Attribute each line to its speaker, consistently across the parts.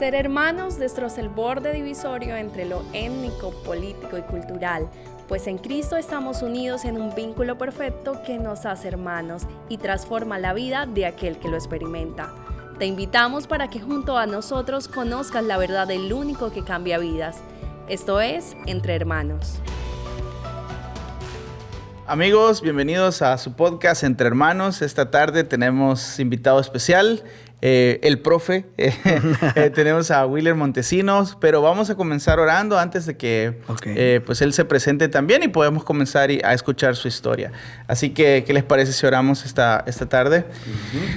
Speaker 1: Ser hermanos destroza el borde divisorio entre lo étnico, político y cultural, pues en Cristo estamos unidos en un vínculo perfecto que nos hace hermanos y transforma la vida de aquel que lo experimenta. Te invitamos para que junto a nosotros conozcas la verdad del único que cambia vidas. Esto es Entre Hermanos.
Speaker 2: Amigos, bienvenidos a su podcast Entre Hermanos. Esta tarde tenemos invitado especial, el profe. Tenemos a Willer Montesinos, pero vamos a comenzar orando antes de que pues él se presente también y podemos comenzar a escuchar su historia. Así que, ¿qué les parece si oramos esta tarde?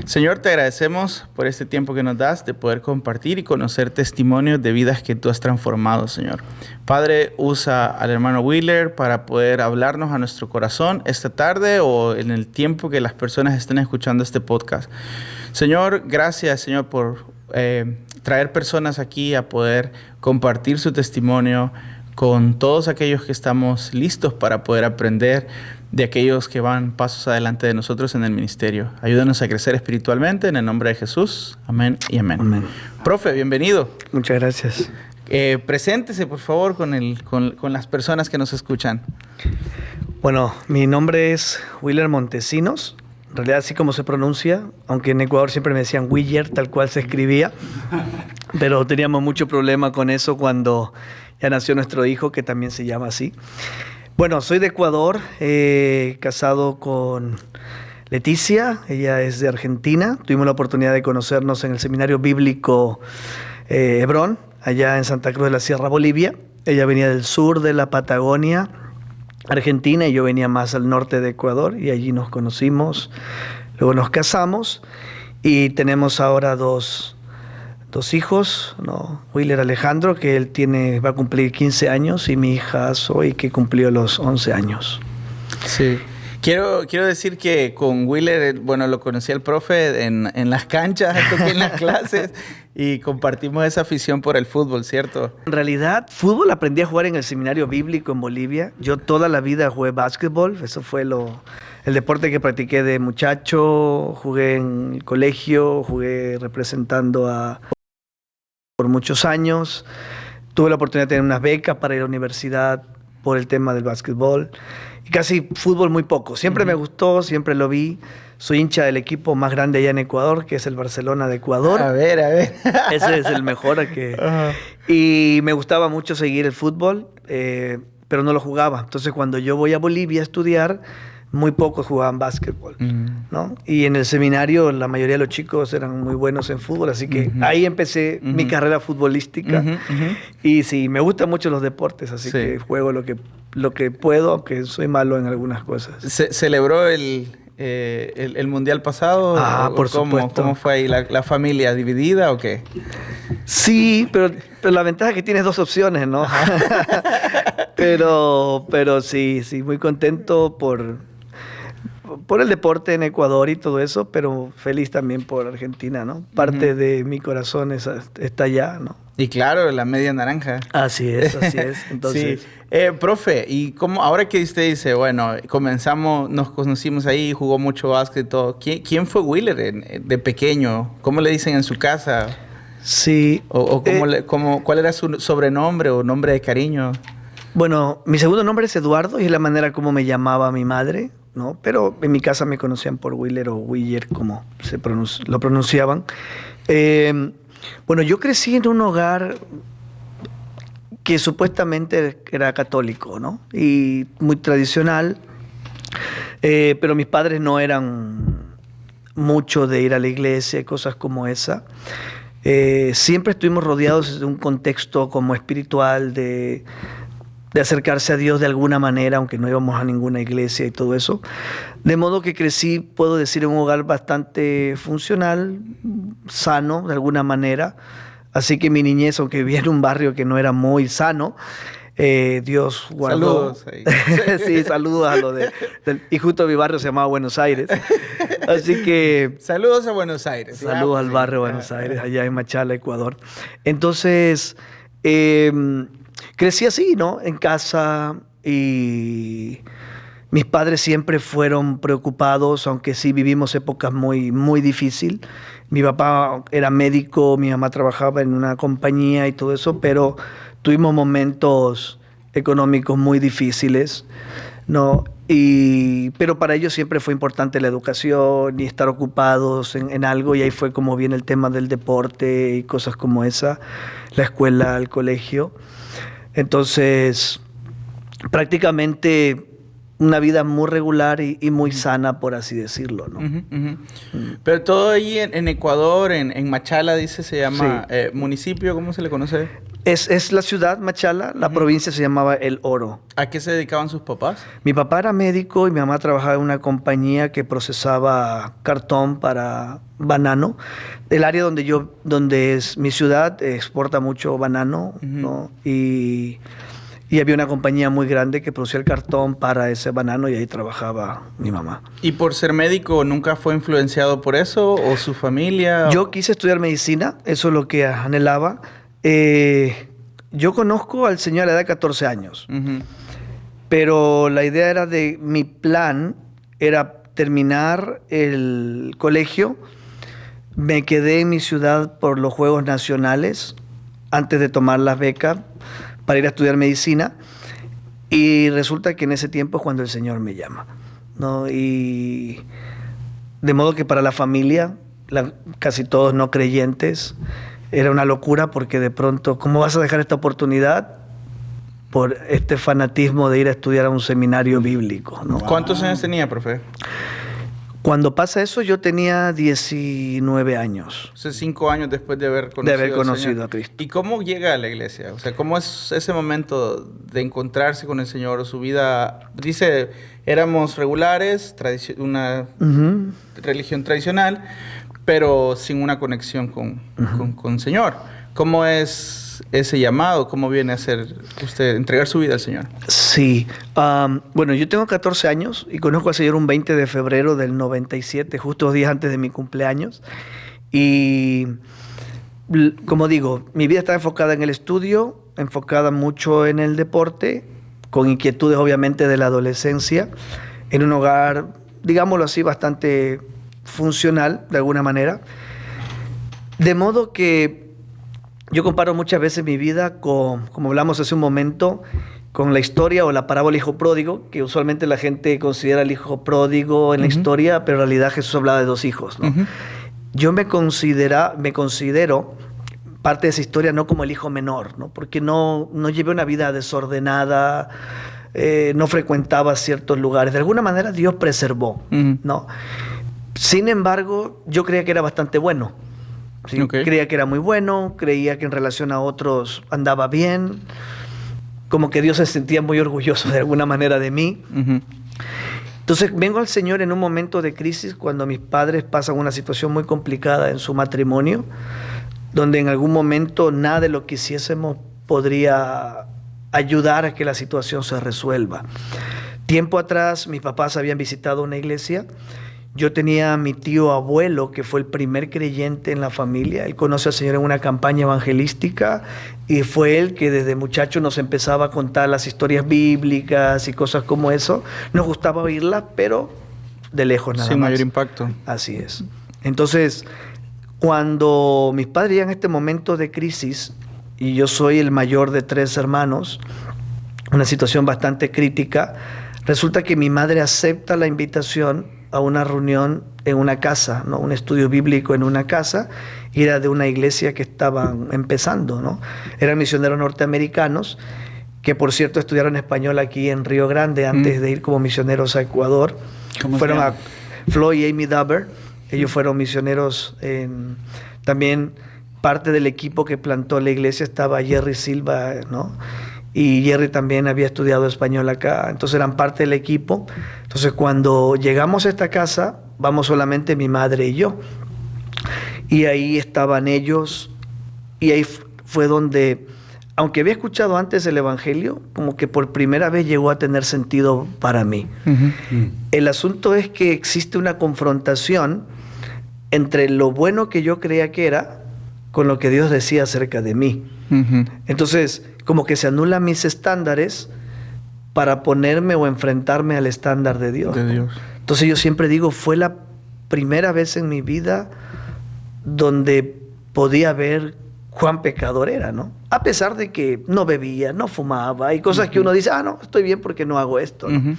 Speaker 2: Señor, te agradecemos por este tiempo que nos das de poder compartir y conocer testimonios de vidas que tú has transformado, Señor. Padre, usa al hermano Willer para poder hablarnos a nuestro corazón esta tarde o en el tiempo que las personas estén escuchando este podcast. Señor, gracias, Señor, por traer personas aquí a poder compartir su testimonio con todos aquellos que estamos listos para poder aprender de aquellos que van pasos adelante de nosotros en el ministerio. Ayúdanos a crecer espiritualmente en el nombre de Jesús. Amén y amén.
Speaker 3: Amén.
Speaker 2: Profe, bienvenido.
Speaker 3: Muchas gracias.
Speaker 2: Preséntese, por favor, con las personas que nos escuchan.
Speaker 3: Bueno, mi nombre es Willer Montesinos. En realidad, así como se pronuncia, aunque en Ecuador siempre me decían Willer, tal cual se escribía. Pero teníamos mucho problema con eso cuando ya nació nuestro hijo, que también se llama así. Bueno, soy de Ecuador, casado con Leticia. Ella es de Argentina. Tuvimos la oportunidad de conocernos en el seminario bíblico Hebrón, allá en Santa Cruz de la Sierra, Bolivia. Ella venía del sur de la Patagonia, Argentina, y yo venía más al norte de Ecuador, y allí nos conocimos. Luego nos casamos y tenemos ahora dos hijos, ¿no? Willer Alejandro, que él va a cumplir 15 años, y mi hija Zoe, que cumplió los 11 años.
Speaker 2: Sí. Quiero decir que con Willer, bueno, lo conocí al profe en las canchas, toqué en las clases y compartimos esa afición por el fútbol, ¿cierto?
Speaker 3: En realidad, fútbol aprendí a jugar en el seminario bíblico en Bolivia. Yo toda la vida jugué básquetbol, eso fue el deporte que practiqué de muchacho. Jugué en el colegio, jugué representando por muchos años. Tuve la oportunidad de tener unas becas para ir a la universidad por el tema del básquetbol. Y casi fútbol muy poco. Siempre me gustó, siempre lo vi. Soy hincha del equipo más grande allá en Ecuador, que es el Barcelona de Ecuador.
Speaker 2: A ver.
Speaker 3: Ese es el mejor. Y me gustaba mucho seguir el fútbol, pero no lo jugaba. Entonces, cuando yo voy a Bolivia a estudiar, muy pocos jugaban básquetbol, ¿no? Y en el seminario la mayoría de los chicos eran muy buenos en fútbol, así que ahí empecé mi carrera futbolística. Y sí, me gustan mucho los deportes, así que juego lo que puedo, aunque soy malo en algunas cosas.
Speaker 2: ¿Celebró el mundial pasado?
Speaker 3: Por supuesto.
Speaker 2: ¿Cómo fue ahí? ¿La familia dividida o qué?
Speaker 3: Sí, pero la ventaja es que tienes dos opciones, ¿no? pero sí, muy contento por el deporte en Ecuador y todo eso, pero feliz también por Argentina, ¿no? Parte de mi corazón está allá, ¿no?
Speaker 2: Y claro, la media naranja.
Speaker 3: Así es. Entonces,
Speaker 2: sí. Profe, y cómo ahora que usted dice, bueno, nos conocimos ahí, jugó mucho básquet y todo. ¿Quién fue Willer de pequeño? ¿Cómo le dicen en su casa?
Speaker 3: Sí.
Speaker 2: ¿Cuál era su sobrenombre o nombre de cariño?
Speaker 3: Bueno, mi segundo nombre es Eduardo y es la manera como me llamaba mi madre, ¿no? Pero en mi casa me conocían por Willer o Willer, como lo pronunciaban. Bueno, yo crecí en un hogar que supuestamente era católico, ¿no? Y muy tradicional, pero mis padres no eran mucho de ir a la iglesia y cosas como esa. Siempre estuvimos rodeados de un contexto como espiritual, de acercarse a Dios de alguna manera, aunque no íbamos a ninguna iglesia y todo eso. De modo que crecí, puedo decir, en un hogar bastante funcional, sano de alguna manera. Así que mi niñez, aunque vivía en un barrio que no era muy sano, Dios guardó.
Speaker 2: Saludos ahí.
Speaker 3: Sí, saludos a y justo mi barrio se llamaba Buenos Aires. Así que...
Speaker 2: Saludos a Buenos Aires.
Speaker 3: Saludos al barrio de Buenos Aires, allá en Machala, Ecuador. Entonces... crecí así, ¿no? En casa y Mis padres siempre fueron preocupados, aunque sí vivimos épocas muy, muy difíciles. Mi papá era médico, mi mamá trabajaba en una compañía y todo eso, pero tuvimos momentos económicos muy difíciles, ¿no? Pero para ellos siempre fue importante la educación y estar ocupados en algo, y ahí fue como viene el tema del deporte y cosas como esa, la escuela, el colegio. Entonces, prácticamente una vida muy regular y muy sana, por así decirlo, ¿no?
Speaker 2: Pero todo ahí en Ecuador, en Machala, dice, se llama
Speaker 3: Sí.
Speaker 2: municipio, ¿cómo se le conoce?
Speaker 3: Es la ciudad, Machala, la provincia se llamaba El Oro.
Speaker 2: ¿A qué se dedicaban sus papás?
Speaker 3: Mi papá era médico y mi mamá trabajaba en una compañía que procesaba cartón para banano. El área donde es mi ciudad, exporta mucho banano, ¿no? Y había una compañía muy grande que producía el cartón para ese banano, y ahí trabajaba mi mamá.
Speaker 2: ¿Y por ser médico nunca fue influenciado por eso o su familia?
Speaker 3: Yo quise estudiar medicina, eso es lo que anhelaba. Yo conozco al Señor a la edad de 14 años, pero la idea era mi plan era terminar el colegio. Me quedé en mi ciudad por los Juegos Nacionales antes de tomar las becas para ir a estudiar medicina, y resulta que en ese tiempo es cuando el Señor me llama, ¿no? Y de modo que para la familia, casi todos no creyentes, era una locura, porque de pronto, ¿cómo vas a dejar esta oportunidad por este fanatismo de ir a estudiar a un seminario bíblico, ¿no?
Speaker 2: ¿Cuántos años tenía, profe?
Speaker 3: Cuando pasa eso, yo tenía 19 años.
Speaker 2: O sea, 5 años después de haber
Speaker 3: De
Speaker 2: conocido, al Señor.
Speaker 3: a Cristo.
Speaker 2: ¿Y cómo llega a la iglesia? O sea, ¿cómo es ese momento de encontrarse con el Señor o su vida? Dice, éramos regulares, una religión tradicional, pero sin una conexión con el Señor. ¿Cómo es ese llamado? ¿Cómo viene a ser usted, entregar su vida al Señor?
Speaker 3: Sí. Bueno, yo tengo 14 años y conozco al Señor un 20 de febrero del 97, justo 2 días antes de mi cumpleaños. Y, como digo, mi vida estaba enfocada en el estudio, enfocada mucho en el deporte, con inquietudes obviamente de la adolescencia, en un hogar, digámoslo así, bastante funcional de alguna manera. De modo que yo comparo muchas veces mi vida con, como hablamos hace un momento, con la historia o la parábola hijo pródigo, que usualmente la gente considera el hijo pródigo en la historia, pero en realidad Jesús hablaba de 2 hijos, ¿no? Yo me considero parte de esa historia no como el hijo menor, ¿no? Porque no llevé una vida desordenada, no frecuentaba ciertos lugares. De alguna manera Dios preservó, ¿no? Sin embargo, yo creía que era bastante bueno. ¿Sí? Okay. Creía que era muy bueno, creía que en relación a otros andaba bien, como que Dios se sentía muy orgulloso de alguna manera de mí. Entonces vengo al Señor en un momento de crisis, cuando mis padres pasan una situación muy complicada en su matrimonio, donde en algún momento nada de lo que hiciésemos podría ayudar a que la situación se resuelva. Tiempo atrás mis papás habían visitado una iglesia. Yo tenía a mi tío abuelo, que fue el primer creyente en la familia. Él conoce al Señor en una campaña evangelística, y fue él que desde muchacho nos empezaba a contar las historias bíblicas y cosas como eso. Nos gustaba oírlas, pero de lejos nada más.
Speaker 2: Sin mayor impacto.
Speaker 3: Así es. Entonces, cuando mis padres llegan a este momento de crisis, y yo soy el mayor de 3 hermanos, una situación bastante crítica, resulta que mi madre acepta la invitación a una reunión en una casa, ¿no? Un estudio bíblico en una casa, y era de una iglesia que estaban empezando, ¿no? Eran misioneros norteamericanos, que por cierto estudiaron español aquí en Río Grande antes de ir como misioneros a Ecuador. Fueron a Floyd y Amy Dubber. Ellos fueron misioneros también parte del equipo que plantó la iglesia estaba Jerry Silva, ¿no? Y Jerry también había estudiado español acá, entonces eran parte del equipo. Entonces cuando llegamos a esta casa, vamos solamente mi madre y yo. Y ahí estaban ellos, y ahí fue donde, aunque había escuchado antes el Evangelio, como que por primera vez llegó a tener sentido para mí. El asunto es que existe una confrontación entre lo bueno que yo creía que era con lo que Dios decía acerca de mí. Entonces, como que se anulan mis estándares para ponerme o enfrentarme al estándar de Dios.
Speaker 2: De Dios.
Speaker 3: Entonces yo siempre digo, fue la primera vez en mi vida donde podía ver cuán pecador era, ¿no? A pesar de que no bebía, no fumaba, y cosas que uno dice, no, estoy bien porque no hago esto, ¿no?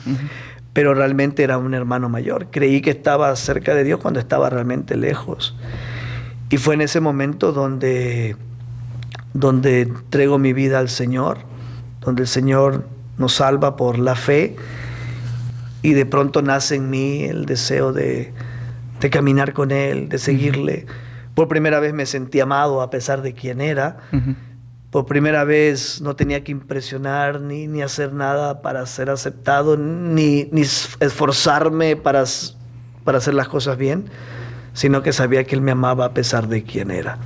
Speaker 3: Pero realmente era un hermano mayor. Creí que estaba cerca de Dios cuando estaba realmente lejos. Y fue en ese momento donde entrego mi vida al Señor, donde el Señor nos salva por la fe, y de pronto nace en mí el deseo de caminar con Él, de seguirle. Por primera vez me sentí amado a pesar de quién era. Por primera vez no tenía que impresionar ni hacer nada para ser aceptado, ni esforzarme para hacer las cosas bien, sino que sabía que Él me amaba a pesar de quién era.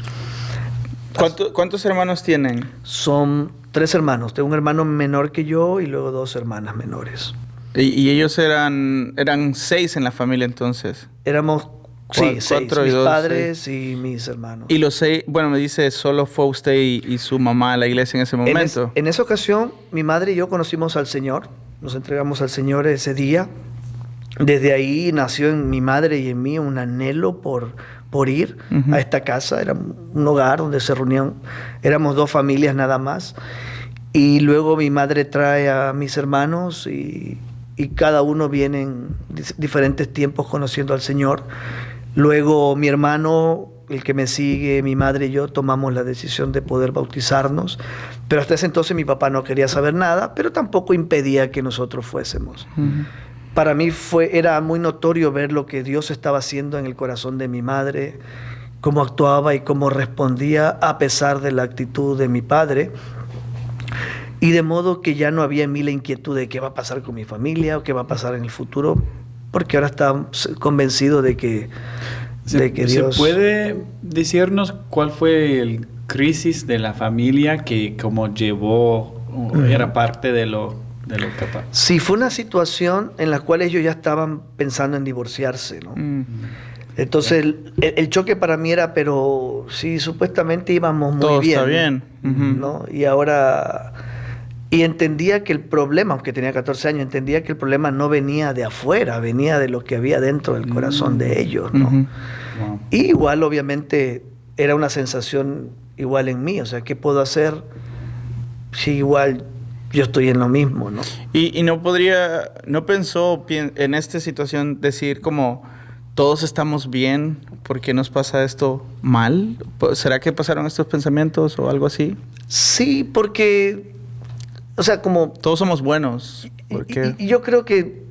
Speaker 2: ¿Cuántos hermanos tienen?
Speaker 3: Son 3 hermanos. Tengo un hermano menor que yo y luego 2 hermanas menores.
Speaker 2: ¿Y ellos eran 6 en la familia entonces?
Speaker 3: Éramos 6.
Speaker 2: 4 y
Speaker 3: Mis
Speaker 2: 2,
Speaker 3: padres
Speaker 2: 6.
Speaker 3: y mis hermanos.
Speaker 2: Y los 6, bueno, me dice, solo fue usted y su mamá a la iglesia en ese momento.
Speaker 3: En esa ocasión, mi madre y yo conocimos al Señor. Nos entregamos al Señor ese día. Desde ahí nació en mi madre y en mí un anhelo por ir a esta casa. Era un hogar donde se reunían, éramos 2 familias nada más. Y luego mi madre trae a mis hermanos y cada uno viene en diferentes tiempos conociendo al Señor. Luego mi hermano, el que me sigue, mi madre y yo tomamos la decisión de poder bautizarnos. Pero hasta ese entonces mi papá no quería saber nada, pero tampoco impedía que nosotros fuésemos. Para mí era muy notorio ver lo que Dios estaba haciendo en el corazón de mi madre, cómo actuaba y cómo respondía a pesar de la actitud de mi padre. Y de modo que ya no había en mí la inquietud de qué va a pasar con mi familia o qué va a pasar en el futuro, porque ahora estaba convencido de que Dios...
Speaker 4: ¿Se puede decirnos cuál fue el crisis de la familia que como llevó, era parte de lo que pasó?
Speaker 3: Sí, fue una situación en la cual ellos ya estaban pensando en divorciarse, ¿no? Entonces el choque para mí era, pero sí, supuestamente íbamos muy
Speaker 2: todo
Speaker 3: bien.
Speaker 2: Todo está bien.
Speaker 3: ¿No? Y ahora... Y entendía que el problema, aunque tenía 14 años, entendía que el problema no venía de afuera, venía de lo que había dentro del corazón de ellos, ¿no?
Speaker 4: Wow.
Speaker 3: Y igual, obviamente, era una sensación igual en mí. O sea, ¿qué puedo hacer si igual yo estoy en lo mismo, ¿no?
Speaker 2: Y no pensó en esta situación decir como, todos estamos bien, ¿por qué nos pasa esto mal? ¿Será que pasaron estos pensamientos o algo así?
Speaker 3: Sí, porque... O sea, como...
Speaker 2: Todos somos buenos.
Speaker 3: Y yo creo que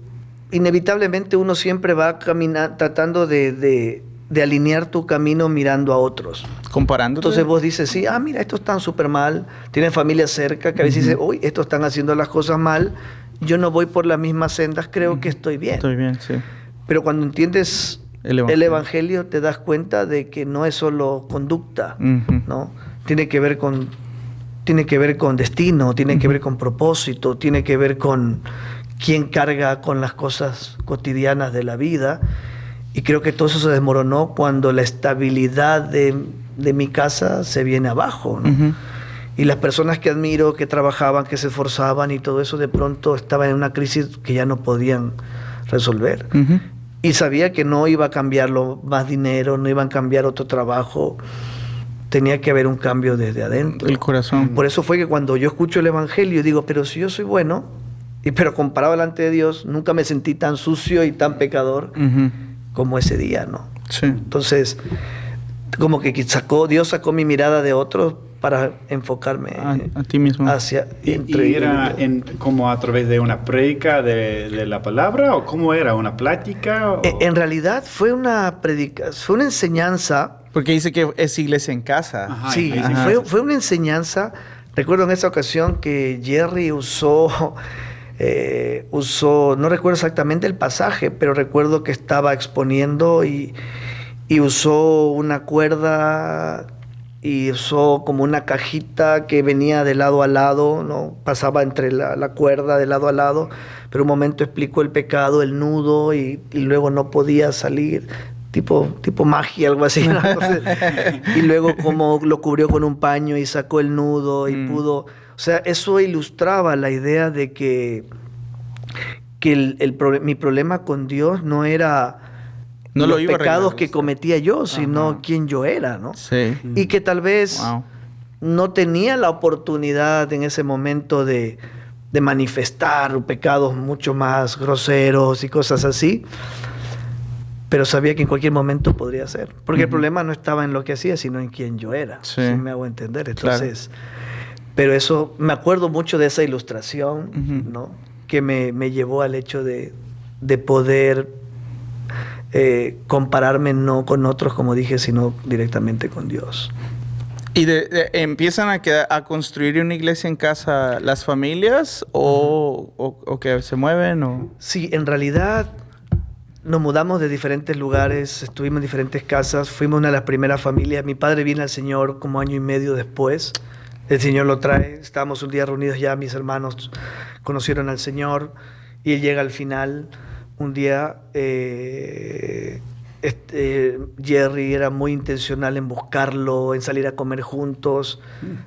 Speaker 3: inevitablemente uno siempre va tratando de alinear tu camino mirando a otros.
Speaker 2: Comparándote.
Speaker 3: Entonces vos dices, sí, mira, estos están súper mal, tienen familia cerca, que a veces dices, uy, estos están haciendo las cosas mal, yo no voy por las mismas sendas, creo que estoy bien.
Speaker 2: Estoy bien, sí.
Speaker 3: Pero cuando entiendes el evangelio, te das cuenta de que no es solo conducta, ¿no? Tiene que ver con destino, tiene que ver con propósito, tiene que ver con quién carga con las cosas cotidianas de la vida. Y creo que todo eso se desmoronó cuando la estabilidad de mi casa se viene abajo, ¿no? Y las personas que admiro, que trabajaban, que se esforzaban y todo eso, de pronto estaban en una crisis que ya no podían resolver. Y sabía que no iba a cambiarlo más dinero, no iban a cambiar otro trabajo. Tenía que haber un cambio desde adentro.
Speaker 2: El corazón.
Speaker 3: Por eso fue que cuando yo escucho el evangelio digo, pero si yo soy bueno, pero comparado delante de Dios, nunca me sentí tan sucio y tan pecador como ese día, ¿no?
Speaker 2: Sí.
Speaker 3: Entonces, como que Dios sacó mi mirada de otros para enfocarme
Speaker 2: a ti mismo.
Speaker 3: Hacia...
Speaker 4: ¿Y era como a través de una prédica de la palabra o cómo era? ¿Una plática? O...
Speaker 3: En realidad fue una enseñanza.
Speaker 2: Porque dice que es iglesia en casa.
Speaker 4: Ajá,
Speaker 3: sí, fue una enseñanza. Recuerdo en esa ocasión que Jerry usó, no recuerdo exactamente el pasaje, pero recuerdo que estaba exponiendo y usó una cuerda y usó como una cajita que venía de lado a lado, ¿no? Pasaba entre la cuerda de lado a lado, pero un momento explicó el pecado, el nudo y luego no podía salir. Tipo magia, algo así, ¿no? Y luego como lo cubrió con un paño y sacó el nudo y pudo... O sea, eso ilustraba la idea de que que mi problema con Dios no era
Speaker 2: No
Speaker 3: los
Speaker 2: lo iba a
Speaker 3: pecados
Speaker 2: arreglar
Speaker 3: que
Speaker 2: usted.
Speaker 3: cometía yo, sino
Speaker 2: Ajá.
Speaker 3: quién yo era, ¿no?
Speaker 2: Sí.
Speaker 3: Y que tal vez
Speaker 2: Wow.
Speaker 3: no tenía la oportunidad en ese momento de manifestar pecados mucho más groseros y cosas así, pero sabía que en cualquier momento podría ser. Porque el problema no estaba en lo que hacía, sino en quién yo era.
Speaker 2: Sí.
Speaker 3: ¿Sí me hago entender?
Speaker 2: Claro.
Speaker 3: Entonces, pero eso, me acuerdo mucho de esa ilustración,
Speaker 2: Ujú.
Speaker 3: ¿no? Que me llevó al hecho de poder compararme no con otros, como dije, sino directamente con Dios.
Speaker 2: ¿Y empiezan a construir una iglesia en casa las familias o que se mueven? O...
Speaker 3: Sí, en realidad nos mudamos de diferentes lugares, estuvimos en diferentes casas, fuimos una de las primeras familias. Mi padre viene al Señor como año y medio después. El Señor lo trae, estábamos un día reunidos ya, mis hermanos conocieron al Señor y él llega al final. Un día Jerry era muy intencional en buscarlo, en salir a comer juntos,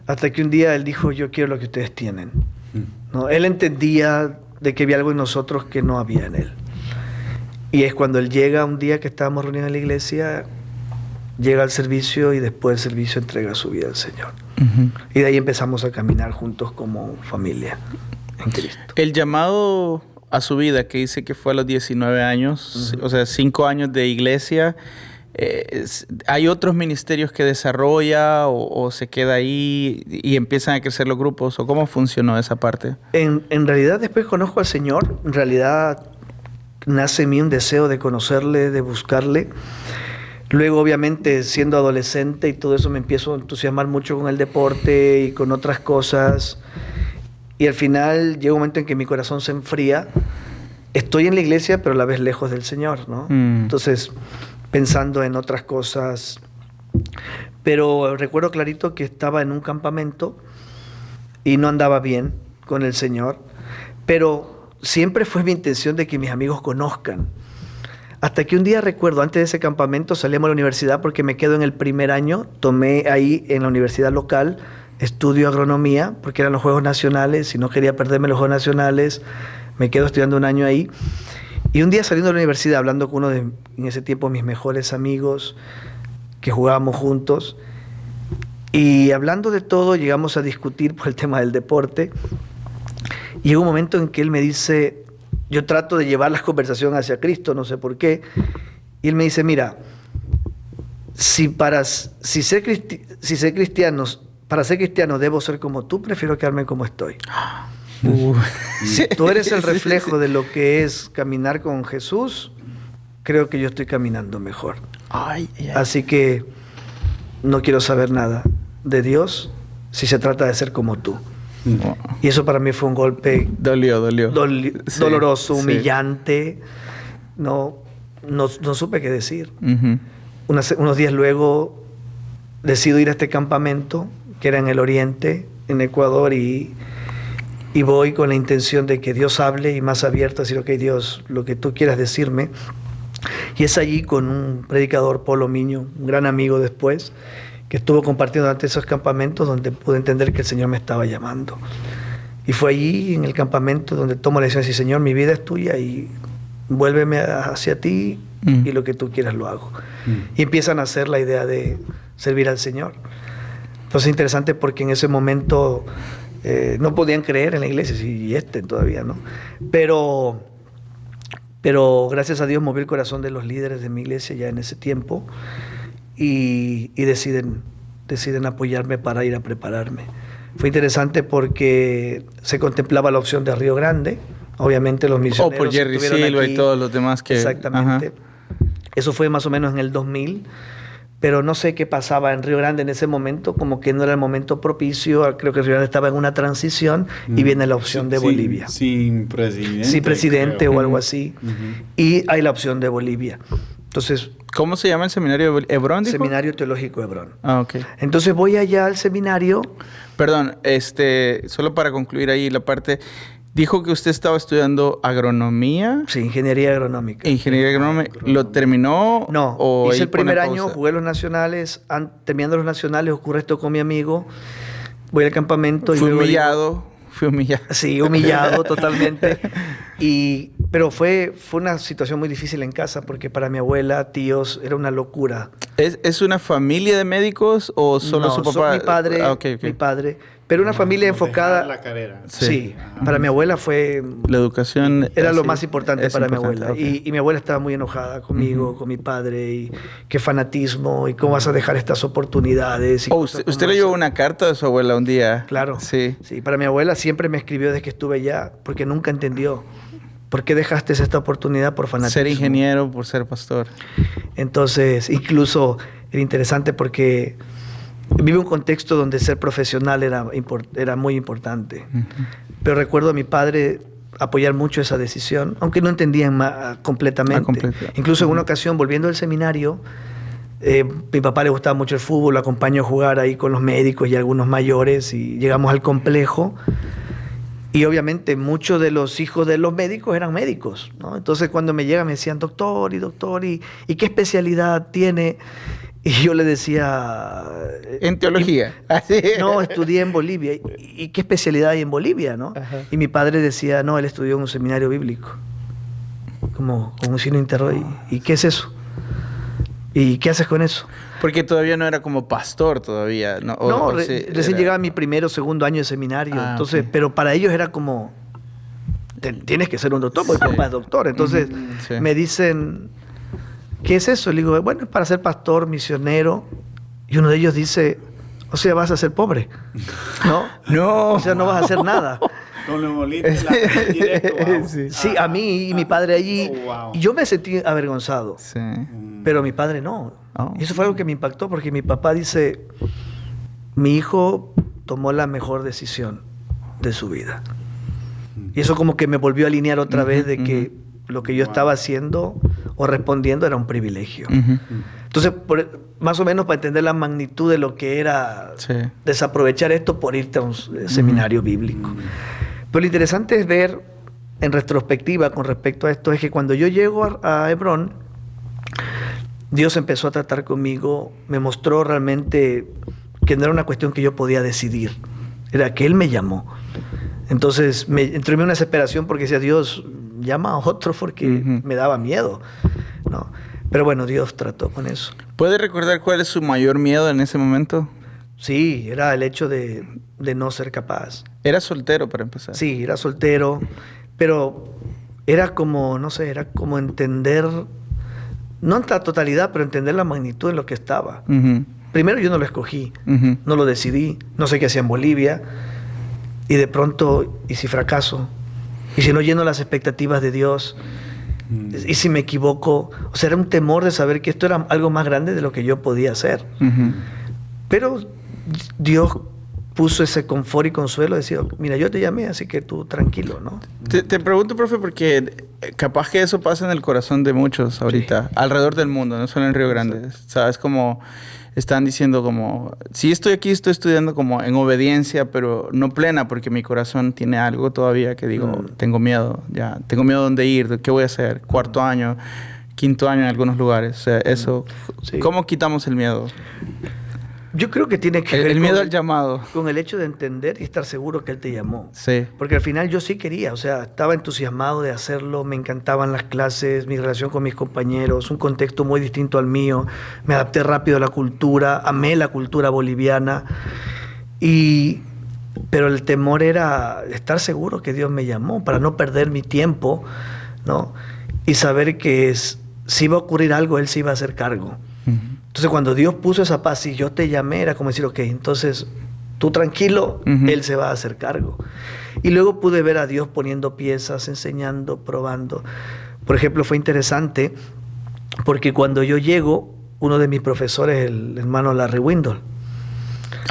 Speaker 3: hasta que un día él dijo, yo quiero lo que ustedes tienen. ¿No? Él entendía de que había algo en nosotros que no había en él. Y es cuando él llega un día que estábamos reunidos en la iglesia, llega al servicio y después del servicio entrega su vida al Señor.
Speaker 2: Ujú.
Speaker 3: Y de ahí empezamos a caminar juntos como familia en Cristo.
Speaker 2: El llamado a su vida, que dice que fue a los 19 años, o sea, 5 años de iglesia, ¿hay otros ministerios que desarrolla o se queda ahí y empiezan a crecer los grupos? ¿O cómo funcionó esa parte?
Speaker 3: En realidad después conozco al Señor, en realidad nace en mí un deseo de conocerle, de buscarle. Luego, obviamente, siendo adolescente y todo eso, me empiezo a entusiasmar mucho con el deporte y con otras cosas. Y al final llega un momento en que mi corazón se enfría. Estoy en la iglesia, pero a la vez lejos del Señor, ¿no? Entonces, pensando en otras cosas. Pero recuerdo clarito que estaba en un campamento y no andaba bien con el Señor. Pero siempre fue mi intención de que mis amigos conozcan. Hasta que un día recuerdo, antes de ese campamento salimos a la universidad porque me quedo en el primer año, tomé ahí en la universidad local, estudio agronomía porque eran los Juegos Nacionales y no quería perderme los Juegos Nacionales, me quedo estudiando un año ahí. Y un día saliendo de la universidad, hablando con uno de, en ese tiempo, mis mejores amigos, que jugábamos juntos, y hablando de todo, llegamos a discutir por el tema del deporte, y llegó un momento en que él me dice... Yo trato de llevar la conversación hacia Cristo, no sé por qué. Y él me dice, mira, para ser cristiano debo ser como tú, prefiero quedarme como estoy. Si tú eres el reflejo de lo que es caminar con Jesús, creo que yo estoy caminando mejor. Así que no quiero saber nada de Dios si se trata de ser como tú. Y eso para mí fue un golpe
Speaker 2: Dolió. Sí,
Speaker 3: doloroso,
Speaker 2: sí.
Speaker 3: humillante. No supe qué decir.
Speaker 2: Ujú.
Speaker 3: Unos días luego decido ir a este campamento, que era en el oriente, en Ecuador, y voy con la intención de que Dios hable y más abierto, decir, ok, Dios, lo que tú quieras decirme. Y es allí con un predicador, Polo Miño, un gran amigo después, que estuvo compartiendo durante esos campamentos donde pude entender que el Señor me estaba llamando. Y fue allí en el campamento donde tomo la decisión de decir, Señor, mi vida es tuya y vuélveme hacia ti y lo que tú quieras lo hago. Y empiezan a hacer la idea de servir al Señor. Entonces es interesante porque en ese momento no podían creer en la iglesia, y todavía, ¿no? Pero gracias a Dios movió el corazón de los líderes de mi iglesia ya en ese tiempo. Y deciden apoyarme para ir a prepararme. Fue interesante porque se contemplaba la opción de Río Grande, obviamente los misioneros.
Speaker 2: Por Jerry Silva y todos los demás que...
Speaker 3: Exactamente.
Speaker 2: Ajá.
Speaker 3: Eso fue más o menos en el 2000, pero no sé qué pasaba en Río Grande en ese momento, como que no era el momento propicio. Creo que Río Grande estaba en una transición y viene la opción de Bolivia.
Speaker 4: Sin presidente.
Speaker 3: Sin presidente
Speaker 4: creo.
Speaker 3: o algo así. Y hay la opción de Bolivia. Entonces,
Speaker 2: ¿cómo se llama el seminario de Hebrón, dijo?
Speaker 3: Seminario Teológico Hebrón.
Speaker 2: Ok.
Speaker 3: Entonces voy allá al seminario.
Speaker 2: Perdón, solo para concluir ahí la parte, dijo que usted estaba estudiando agronomía.
Speaker 3: Sí, ingeniería agronómica.
Speaker 2: Ingeniería agronómica. ¿Lo terminó?
Speaker 3: No,
Speaker 2: o
Speaker 3: hice
Speaker 2: ahí
Speaker 3: el primer
Speaker 2: pone
Speaker 3: año,
Speaker 2: pausa?
Speaker 3: jugué los nacionales. Terminando los nacionales, ocurre esto con mi amigo. Voy al campamento y
Speaker 2: Fue
Speaker 3: luego
Speaker 2: humillado Fui humillado.
Speaker 3: Sí, humillado totalmente. Pero fue una situación muy difícil en casa porque para mi abuela, tíos, era una locura.
Speaker 2: ¿Es una familia de médicos o solo
Speaker 3: No,
Speaker 2: su papá?
Speaker 3: Mi padre,
Speaker 2: Ah, ok.
Speaker 3: mi padre. Pero una familia enfocada...
Speaker 4: La carrera.
Speaker 3: Sí, para mi abuela fue...
Speaker 2: La educación...
Speaker 3: Era lo
Speaker 2: así,
Speaker 3: más importante
Speaker 2: es
Speaker 3: para mi
Speaker 2: importante,
Speaker 3: abuela.
Speaker 2: ok.
Speaker 3: Y mi abuela estaba muy enojada conmigo, con mi padre, y qué fanatismo, y cómo vas a dejar estas oportunidades. Y
Speaker 2: Oh,
Speaker 3: cosas
Speaker 2: ¿usted
Speaker 3: como
Speaker 2: le llevó
Speaker 3: esa.
Speaker 2: una carta de su abuela un día?
Speaker 3: Claro.
Speaker 2: Sí.
Speaker 3: Sí, para mi abuela siempre me escribió desde que estuve allá, porque nunca entendió. ¿Por qué dejaste esta oportunidad por fanatismo?
Speaker 2: Ser ingeniero por ser pastor.
Speaker 3: Entonces, incluso era interesante porque vive un contexto donde ser profesional era muy importante. Pero recuerdo a mi padre apoyar mucho esa decisión, aunque no entendían completamente. Incluso en una ocasión, volviendo del seminario, mi papá le gustaba mucho el fútbol, lo acompañó a jugar ahí con los médicos y algunos mayores, y llegamos al complejo. Y obviamente muchos de los hijos de los médicos eran médicos, ¿no? Entonces cuando me llegan me decían, doctor, ¿y qué especialidad tiene? Y yo le decía...
Speaker 2: En teología.
Speaker 3: No, estudié en Bolivia. ¿Y qué especialidad hay en Bolivia, no?
Speaker 2: Ajá.
Speaker 3: Y mi padre decía, no, él estudió en un seminario bíblico. Como con un signo interrogación. ¿Y qué es eso? ¿Y qué haces con eso?
Speaker 2: Porque todavía no era como pastor todavía, ¿no?
Speaker 3: Recién llegaba mi primero o segundo año de seminario. Entonces,
Speaker 2: ok.
Speaker 3: pero para ellos era como, tienes que ser un doctor, porque mi papá es doctor. Entonces
Speaker 2: Sí.
Speaker 3: me dicen, ¿qué es eso? Le digo, bueno, es para ser pastor, misionero. Y uno de ellos dice, o sea, vas a ser pobre, ¿no?
Speaker 2: No.
Speaker 3: O sea, no vas a hacer nada.
Speaker 4: Con lo molito, directo, wow.
Speaker 3: Sí, a mí y mi padre allí.
Speaker 4: Oh, wow.
Speaker 3: Y yo me sentí avergonzado,
Speaker 2: Sí.
Speaker 3: pero mi padre no.
Speaker 2: Oh.
Speaker 3: Y eso fue algo que me impactó porque mi papá dice, mi hijo tomó la mejor decisión de su vida. Y eso como que me volvió a alinear otra vez de que lo que yo estaba haciendo o respondiendo era un privilegio.
Speaker 2: Ujú.
Speaker 3: Entonces, más o menos para entender la magnitud de lo que era
Speaker 2: Sí.
Speaker 3: desaprovechar esto por irte a un seminario bíblico. Pero lo interesante es ver en retrospectiva con respecto a esto, es que cuando yo llego a Hebrón, Dios empezó a tratar conmigo, me mostró realmente que no era una cuestión que yo podía decidir, era que Él me llamó. Entonces entró en mí una desesperación porque decía, Dios, llama a otro porque me daba miedo, ¿no? Pero bueno, Dios trató con eso.
Speaker 2: ¿Puede recordar cuál es su mayor miedo en ese momento?
Speaker 3: Sí, era el hecho de no ser capaz.
Speaker 2: Era soltero para empezar.
Speaker 3: Sí, era soltero, pero era como, no sé, era como entender, no en la totalidad, pero entender la magnitud de lo que estaba.
Speaker 2: Ujú.
Speaker 3: Primero yo no lo escogí,
Speaker 2: Ujú.
Speaker 3: no lo decidí, no sé qué hacía en Bolivia, y de pronto, ¿y si fracaso? ¿Y si no lleno las expectativas de Dios? ¿Y si me equivoco? O sea, era un temor de saber que esto era algo más grande de lo que yo podía hacer.
Speaker 2: Ujú.
Speaker 3: Pero Dios puso ese confort y consuelo, decía, mira, yo te llamé, así que tú tranquilo, ¿no?
Speaker 2: Te pregunto, profe, porque capaz que eso pasa en el corazón de muchos ahorita, alrededor del mundo, no solo en Río Grande. ¿Sabes? Como están diciendo como, sí estoy aquí, estoy estudiando como en obediencia, pero no plena, porque mi corazón tiene algo todavía que digo, tengo miedo, ya, tengo miedo de dónde ir, qué voy a hacer, cuarto año, quinto año en algunos lugares. O sea, eso,
Speaker 3: Sí.
Speaker 2: ¿cómo quitamos el miedo?
Speaker 3: Yo creo que tiene que ver
Speaker 2: El miedo
Speaker 3: con,
Speaker 2: al llamado.
Speaker 3: con el hecho de entender y estar seguro que Él te llamó.
Speaker 2: Sí.
Speaker 3: Porque al final yo sí quería, o sea, estaba entusiasmado de hacerlo, me encantaban las clases, mi relación con mis compañeros, un contexto muy distinto al mío, me adapté rápido a la cultura, amé la cultura boliviana, pero el temor era estar seguro que Dios me llamó para no perder mi tiempo, ¿no? Y saber que si iba a ocurrir algo, Él se iba a hacer cargo.
Speaker 2: Ujú.
Speaker 3: Entonces cuando Dios puso esa paz y yo te llamé, era como decir, ok, entonces tú tranquilo, Él se va a hacer cargo. Y luego pude ver a Dios poniendo piezas, enseñando, probando. Por ejemplo, fue interesante porque cuando yo llego, uno de mis profesores, el hermano Larry Windle,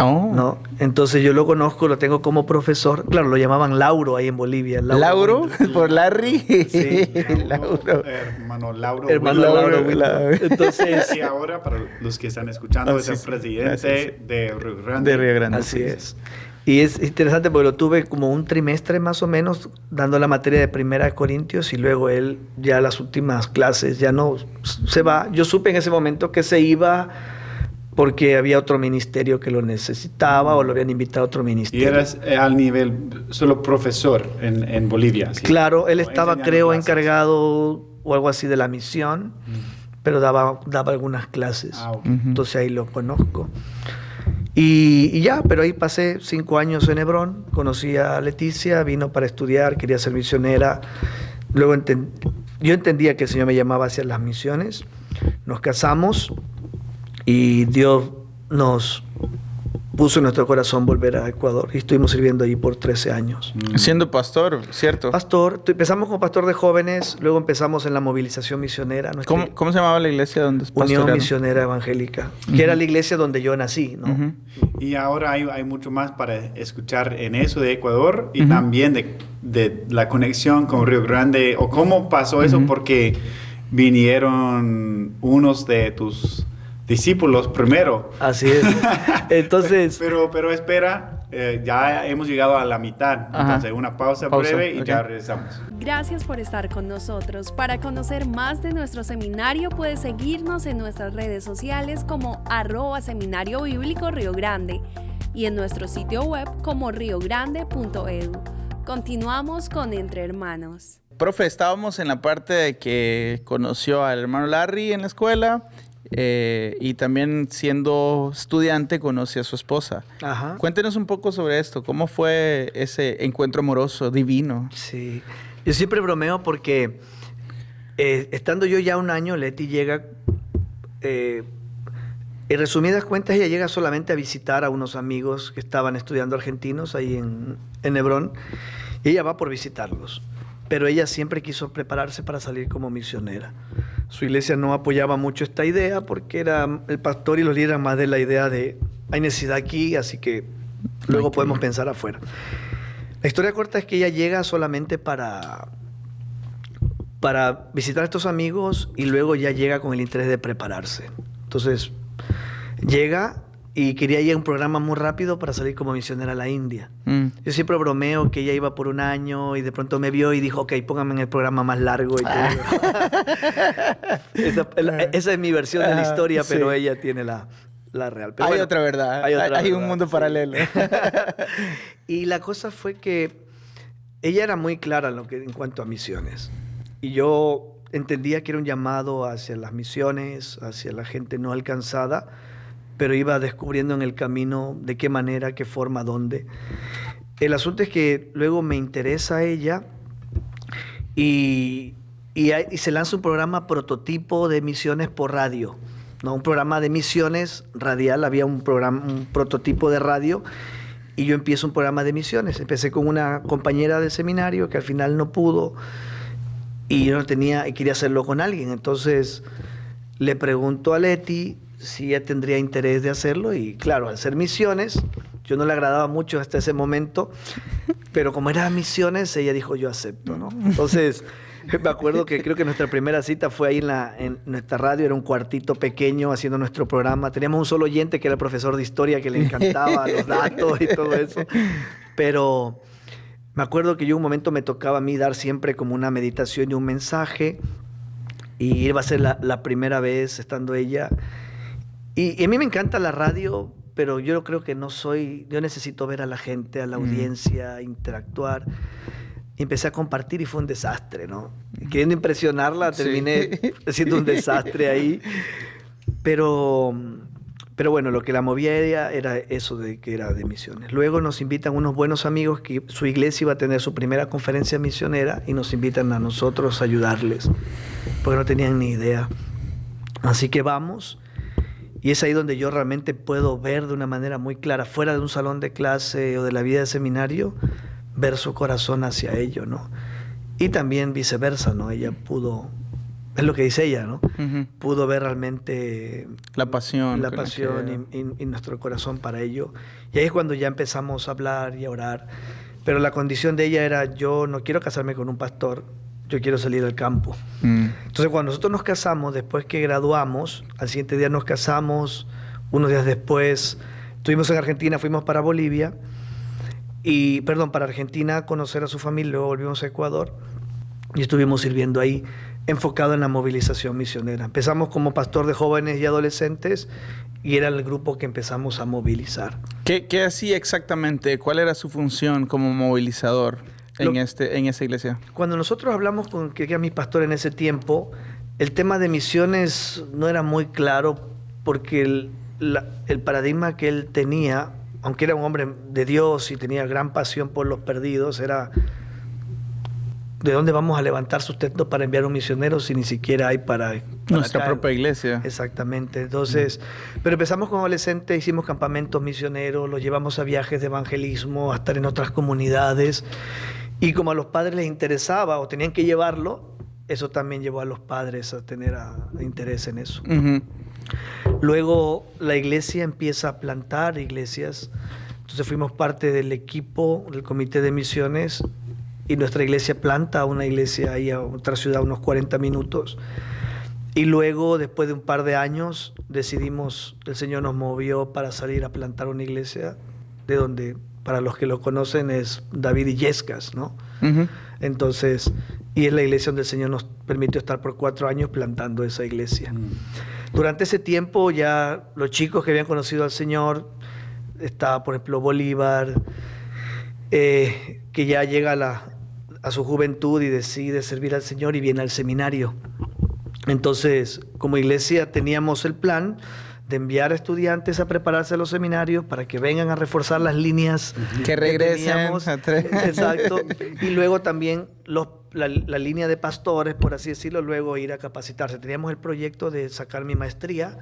Speaker 2: Oh.
Speaker 3: ¿no? Entonces yo lo conozco, lo tengo como profesor. Claro, lo llamaban Lauro ahí en Bolivia.
Speaker 2: ¿Lauro?
Speaker 3: Windle.
Speaker 2: ¿Por Larry?
Speaker 3: Sí.
Speaker 2: Lauro.
Speaker 4: Hermano Lauro.
Speaker 3: Hermano
Speaker 2: Lauro
Speaker 3: Lauro
Speaker 2: Windle.
Speaker 3: Windle. Entonces,
Speaker 4: Y ahora, para los que están escuchando, es
Speaker 2: sí,
Speaker 4: el
Speaker 2: sí.
Speaker 4: presidente de Río Grande.
Speaker 2: De Río Grande.
Speaker 3: así es. Y es interesante porque lo tuve como un trimestre más o menos dando la materia de 1 Corintios y luego él ya las últimas clases ya no se va. Yo supe en ese momento que se iba porque había otro ministerio que lo necesitaba o lo habían invitado a otro
Speaker 4: Y
Speaker 3: ministerio.
Speaker 4: eras al nivel solo profesor en Bolivia. ¿sí?
Speaker 3: Claro, él
Speaker 4: O
Speaker 3: estaba,
Speaker 4: enseñando
Speaker 3: creo,
Speaker 4: clases.
Speaker 3: encargado o algo así de la misión, pero daba algunas clases.
Speaker 4: Ah, ok.
Speaker 3: Entonces ahí lo conozco. Y ya, pero ahí pasé 5 años en Hebrón, conocí a Leticia, vino para estudiar, quería ser misionera. Luego yo entendía que el Señor me llamaba hacia las misiones. Nos casamos y Dios nos puso en nuestro corazón volver a Ecuador. Y estuvimos sirviendo allí por 13 años.
Speaker 2: Siendo pastor, ¿cierto?
Speaker 3: Pastor, empezamos como pastor de jóvenes, luego empezamos en la movilización misionera. Nuestra
Speaker 2: ¿Cómo se llamaba la iglesia donde
Speaker 3: Unión
Speaker 2: pastorearon?
Speaker 3: Misionera Evangélica, que era la iglesia donde yo nací, ¿no?
Speaker 2: Ujú.
Speaker 4: Y ahora hay mucho más para escuchar en eso de Ecuador y también de la conexión con Río Grande, o cómo pasó eso, porque vinieron unos de tus discípulos primero.
Speaker 3: Así es. Entonces,
Speaker 4: Pero espera, ya hemos llegado a la mitad,
Speaker 2: Ajá.
Speaker 4: entonces una pausa breve y
Speaker 2: ok.
Speaker 4: ya regresamos.
Speaker 1: Gracias por estar con nosotros. Para conocer más de nuestro seminario, puedes seguirnos en nuestras redes sociales como @Seminario Bíblico Río Grande y en nuestro sitio web como riogrande.edu. Continuamos con Entre Hermanos.
Speaker 2: Profe, estábamos en la parte de que conoció al hermano Larry en la escuela y también siendo estudiante conoció a su esposa.
Speaker 3: ajá.
Speaker 2: Cuéntenos un poco sobre esto. ¿Cómo fue ese encuentro amoroso, divino?
Speaker 3: Sí. Yo siempre bromeo porque estando yo ya 1 año, Leti llega, en resumidas cuentas, ella llega solamente a visitar a unos amigos que estaban estudiando argentinos ahí en Hebrón, y ella va por visitarlos. Pero ella siempre quiso prepararse para salir como misionera. Su iglesia no apoyaba mucho esta idea porque era el pastor y los líderes más de la idea de hay necesidad aquí, así que luego podemos pensar afuera. La historia corta es que ella llega solamente para visitar a estos amigos y luego ya llega con el interés de prepararse. Entonces, llega y quería ir a un programa muy rápido para salir como misionera a la India. Yo siempre bromeo que ella iba por 1 año y de pronto me vio y dijo, ok, póngame en el programa más largo. Y todo. Esa es mi versión de la historia,
Speaker 2: Sí.
Speaker 3: pero ella tiene la real. Pero
Speaker 2: Hay
Speaker 3: bueno,
Speaker 2: otra verdad.
Speaker 3: hay otra
Speaker 2: Hay un
Speaker 3: verdad,
Speaker 2: mundo
Speaker 3: sí.
Speaker 2: paralelo.
Speaker 3: Y la cosa fue que ella era muy clara en cuanto a misiones. Y yo entendía que era un llamado hacia las misiones, hacia la gente no alcanzada, pero iba descubriendo en el camino de qué manera, qué forma, dónde. El asunto es que luego me interesa ella y se lanza un programa prototipo de misiones por radio, ¿no? Un programa de misiones radial, había un prototipo de radio y yo empiezo un programa de misiones. Empecé con una compañera del seminario que al final no pudo y yo no tenía y quería hacerlo con alguien. Entonces le pregunto a Leti si ella tendría interés de hacerlo y claro, al ser misiones, yo no le agradaba mucho hasta ese momento, pero como era misiones, ella dijo yo acepto, ¿no? Entonces me acuerdo que creo que nuestra primera cita fue ahí en nuestra radio, era un cuartito pequeño haciendo nuestro programa. Teníamos un solo oyente que era el profesor de historia que le encantaba los datos y todo eso. Pero me acuerdo que yo un momento me tocaba a mí dar siempre como una meditación y un mensaje. Y iba a ser la primera vez estando ella. Y a mí me encanta la radio, pero yo creo que yo necesito ver a la gente, a la audiencia, interactuar. Y empecé a compartir y fue un desastre, ¿no? Queriendo impresionarla, terminé siendo un desastre ahí. Pero bueno, lo que la movía a ella era eso de que era de misiones. Luego nos invitan unos buenos amigos que su iglesia iba a tener su primera conferencia misionera y nos invitan a nosotros a ayudarles, porque no tenían ni idea. Así que vamos. Y es ahí donde yo realmente puedo ver de una manera muy clara, fuera de un salón de clase o de la vida de seminario, ver su corazón hacia ello, ¿no? Y también viceversa, ¿no? Ella pudo, es lo que dice ella, ¿no?
Speaker 2: Ujú.
Speaker 3: Pudo ver realmente
Speaker 2: La pasión.
Speaker 3: la
Speaker 2: con la
Speaker 3: pasión
Speaker 2: que-
Speaker 3: y nuestro corazón para ello. Y ahí es cuando ya empezamos a hablar y a orar. Pero la condición de ella era, yo no quiero casarme con un pastor, yo quiero salir al campo. Entonces, cuando nosotros nos casamos, después que graduamos, al siguiente día nos casamos, unos días después estuvimos en Argentina, fuimos para Bolivia, para Argentina a conocer a su familia, luego volvimos a Ecuador y estuvimos sirviendo ahí. enfocado en la movilización misionera. Empezamos como pastor de jóvenes y adolescentes y era el grupo que empezamos a movilizar.
Speaker 2: ¿Qué hacía exactamente? ¿Cuál era su función como movilizador en esa iglesia?
Speaker 3: Cuando nosotros hablamos con que era mi pastor en ese tiempo, el tema de misiones no era muy claro porque el paradigma que él tenía, aunque era un hombre de Dios y tenía gran pasión por los perdidos, era ¿de dónde vamos a levantar sustento para enviar un misionero si ni siquiera hay para
Speaker 2: nuestra propia iglesia?
Speaker 3: Exactamente. Entonces, pero empezamos con adolescentes, hicimos campamentos misioneros, los llevamos a viajes de evangelismo, a estar en otras comunidades. Y como a los padres les interesaba o tenían que llevarlo, eso también llevó a los padres a tener interés en eso.
Speaker 2: Uh-huh.
Speaker 3: Luego la iglesia empieza a plantar iglesias. Entonces fuimos parte del equipo del comité de misiones y nuestra iglesia planta una iglesia ahí a otra ciudad, unos 40 minutos. Y luego, después de un par de años, decidimos, el Señor nos movió para salir a plantar una iglesia, de donde, para los que lo conocen, es David Illescas, ¿no?
Speaker 2: Uh-huh.
Speaker 3: Entonces, y es la iglesia donde el Señor nos permitió estar por 4 años plantando esa iglesia. Durante ese tiempo ya los chicos que habían conocido al Señor, estaba por ejemplo Bolívar, que ya llega a su juventud y decide servir al Señor y viene al seminario. Entonces, como iglesia teníamos el plan de enviar a estudiantes a prepararse a los seminarios para que vengan a reforzar las líneas
Speaker 2: que regresen
Speaker 3: teníamos. Exacto. Y luego también la línea de pastores, por así decirlo, luego ir a capacitarse. Teníamos el proyecto de sacar mi maestría,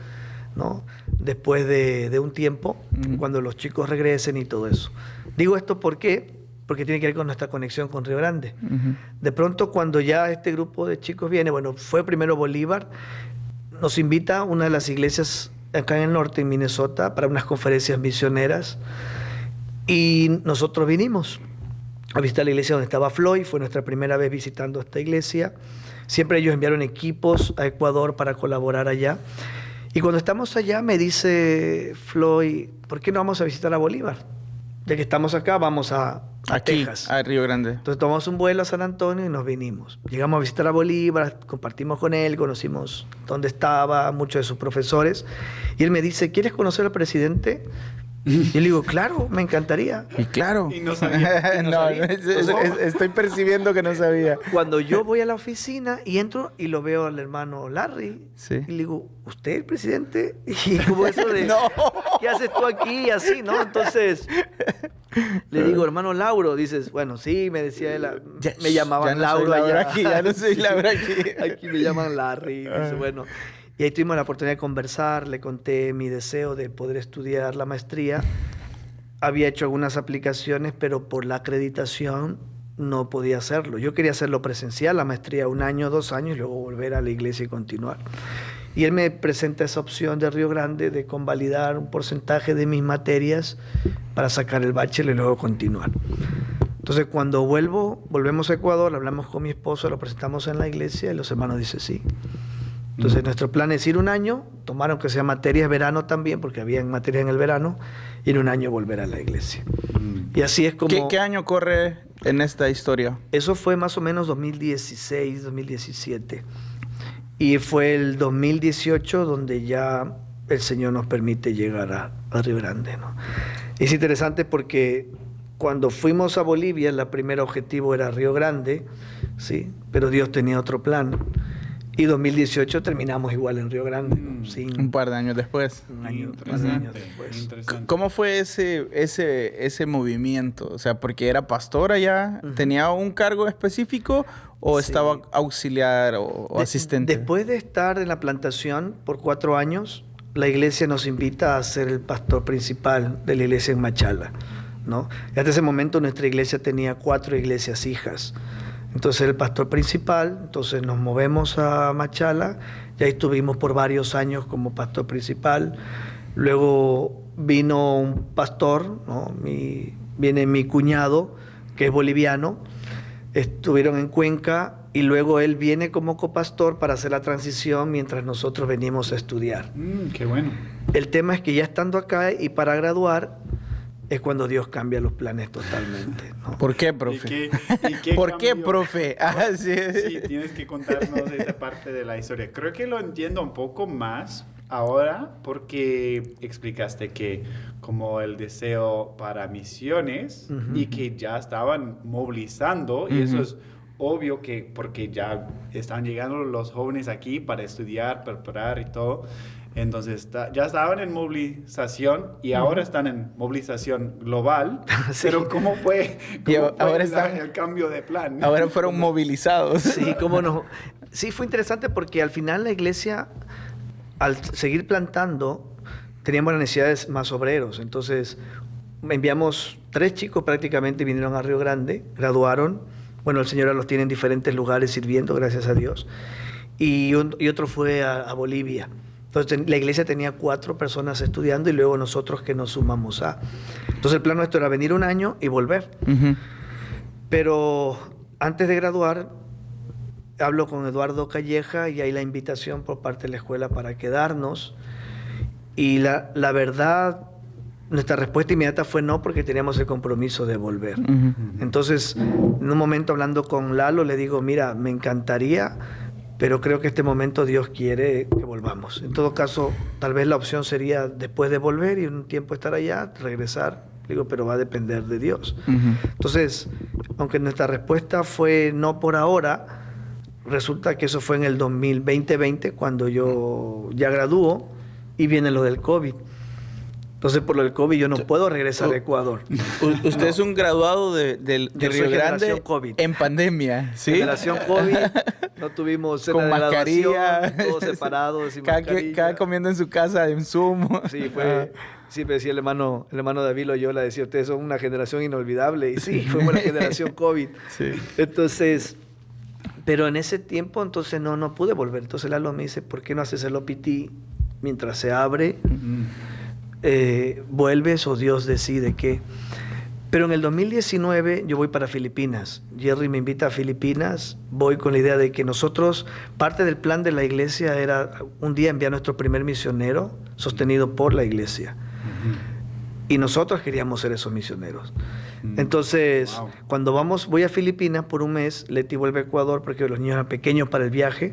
Speaker 3: ¿no? Después de un tiempo, cuando los chicos regresen y todo eso. Digo esto porque tiene que ver con nuestra conexión con Río Grande. Uh-huh. De pronto, cuando ya este grupo de chicos viene, bueno, fue primero Bolívar, nos invita a una de las iglesias acá en el norte, en Minnesota, para unas conferencias misioneras, y nosotros vinimos a visitar la iglesia donde estaba Floyd. Fue nuestra primera vez visitando esta iglesia. Siempre ellos enviaron equipos a Ecuador para colaborar allá. Y cuando estamos allá me dice Floyd, ¿por qué no vamos a visitar a Bolívar? Ya que estamos acá, vamos a Texas.
Speaker 2: A Río Grande.
Speaker 3: Entonces tomamos un vuelo a San Antonio y nos vinimos. Llegamos a visitar a Bolívar, compartimos con él, conocimos dónde estaba, muchos de sus profesores. Y él me dice, ¿quieres conocer al presidente? Y yo le digo, claro, me encantaría.
Speaker 2: Y claro.
Speaker 4: Y no sabía.
Speaker 2: Estoy percibiendo que no sabía.
Speaker 3: Cuando yo voy a la oficina y entro y lo veo al hermano Larry,
Speaker 2: sí.
Speaker 3: Y le digo, ¿usted es el presidente? Y como eso de,
Speaker 2: no.
Speaker 3: ¿Qué haces tú aquí? Y así, ¿no? Entonces, le digo, hermano Lauro, dices, bueno, sí, me decía él, me llamaban
Speaker 2: ya no
Speaker 3: Lauro
Speaker 2: soy Laura
Speaker 3: allá.
Speaker 2: Aquí, ya no soy Laura aquí.
Speaker 3: Aquí me llaman Larry. Dice, bueno. Y ahí tuvimos la oportunidad de conversar, le conté mi deseo de poder estudiar la maestría. Había hecho algunas aplicaciones, pero por la acreditación no podía hacerlo. Yo quería hacerlo presencial, la maestría 1 año, 2 años, y luego volver a la iglesia y continuar. Y él me presenta esa opción de Río Grande de convalidar un porcentaje de mis materias para sacar el bachelor y luego continuar. Entonces, cuando volvemos a Ecuador, hablamos con mi esposo, lo presentamos en la iglesia y los hermanos dicen sí. Entonces, nuestro plan es ir 1 año, tomar aunque sea materias de verano también, porque había materias en el verano, y en 1 año volver a la iglesia. Y así es como...
Speaker 2: ¿Qué año corre en esta historia?
Speaker 3: Eso fue más o menos 2016, 2017. Y fue el 2018 donde ya el Señor nos permite llegar a Río Grande, ¿no? Es interesante porque cuando fuimos a Bolivia, el primer objetivo era Río Grande, ¿sí? Pero Dios tenía otro plan. Y 2018 terminamos igual en Río Grande, ¿no?
Speaker 2: Un par de años después.
Speaker 3: Un año después.
Speaker 2: ¿Cómo fue ese movimiento? O sea, porque era pastor allá, ¿tenía un cargo específico o estaba auxiliar o asistente?
Speaker 3: Después de estar en la plantación por 4 años, la iglesia nos invita a ser el pastor principal de la iglesia en Machala, ¿no? Y hasta ese momento nuestra iglesia tenía 4 iglesias hijas. Entonces el pastor principal, entonces nos movemos a Machala, y ahí estuvimos por varios años como pastor principal. Luego vino un pastor, ¿no? Viene mi cuñado, que es boliviano, estuvieron en Cuenca, y luego él viene como copastor para hacer la transición mientras nosotros venimos a estudiar.
Speaker 4: Qué bueno.
Speaker 3: El tema es que ya estando acá y para graduar, es cuando Dios cambia los planes totalmente, ¿no?
Speaker 2: ¿Por qué, profe?
Speaker 4: ¿Y qué
Speaker 2: ¿Por qué,
Speaker 4: cambió?
Speaker 2: profe? Sí.
Speaker 4: Sí, tienes que contarnos esa parte de la historia. Creo que lo entiendo un poco más ahora porque explicaste que como el deseo para misiones y que ya estaban movilizando y eso es obvio que porque ya están llegando los jóvenes aquí para estudiar, preparar y todo. Entonces ya estaban en movilización y ahora están en movilización global.
Speaker 3: Sí.
Speaker 4: Pero ¿cómo fue,
Speaker 2: ahora
Speaker 4: el cambio de plan?
Speaker 2: Ahora fueron movilizados.
Speaker 3: Sí, cómo no. Sí, fue interesante porque al final la iglesia, al seguir plantando, teníamos las necesidades más obreros. Entonces, enviamos 3 chicos prácticamente, vinieron a Río Grande, graduaron. Bueno, el Señor los tiene en diferentes lugares sirviendo, gracias a Dios. Y otro fue a Bolivia. Entonces, la iglesia tenía 4 personas estudiando y luego nosotros que nos sumamos a. Entonces, el plan nuestro era venir un año y volver. Pero antes de graduar, hablo con Eduardo Calleja y hay la invitación por parte de la escuela para quedarnos. Y la verdad, nuestra respuesta inmediata fue no, porque teníamos el compromiso de volver. Entonces, en un momento hablando con Lalo, le digo, mira, me encantaría, pero creo que este momento Dios quiere que volvamos. En todo caso, tal vez la opción sería después de volver y un tiempo estar allá, regresar. Digo, pero va a depender de Dios. Entonces, aunque nuestra respuesta fue no por ahora, resulta que eso fue en el 2020, cuando yo ya gradúo y viene lo del COVID. Entonces, por lo del COVID, yo no puedo regresar a Ecuador.
Speaker 2: Usted es un graduado de
Speaker 3: Yo soy
Speaker 2: Río Grande
Speaker 3: generación COVID.
Speaker 2: en pandemia, ¿sí?
Speaker 3: Generación COVID, no tuvimos cena
Speaker 2: Con
Speaker 3: de
Speaker 2: mascarilla.
Speaker 3: graduación, todos separados, sin mascarilla.
Speaker 2: Cada comiendo en su casa en Zoom.
Speaker 3: Sí, fue... Siempre decía el hermano David Loyola, decía, ustedes son una generación inolvidable. Y sí, fuimos la generación COVID.
Speaker 2: Sí.
Speaker 3: Entonces, pero en ese tiempo, entonces no pude volver. Entonces Lalo me dice, ¿por qué no haces el OPT mientras se abre? Vuelves o Dios decide qué. Pero en el 2019 yo voy para Filipinas. Jerry me invita a Filipinas. Voy con la idea de que nosotros, parte del plan de la iglesia era un día enviar a nuestro primer misionero sostenido por la iglesia. Y nosotros queríamos ser esos misioneros. Entonces, cuando voy a Filipinas por un mes, Leti vuelve a Ecuador porque los niños eran pequeños para el viaje.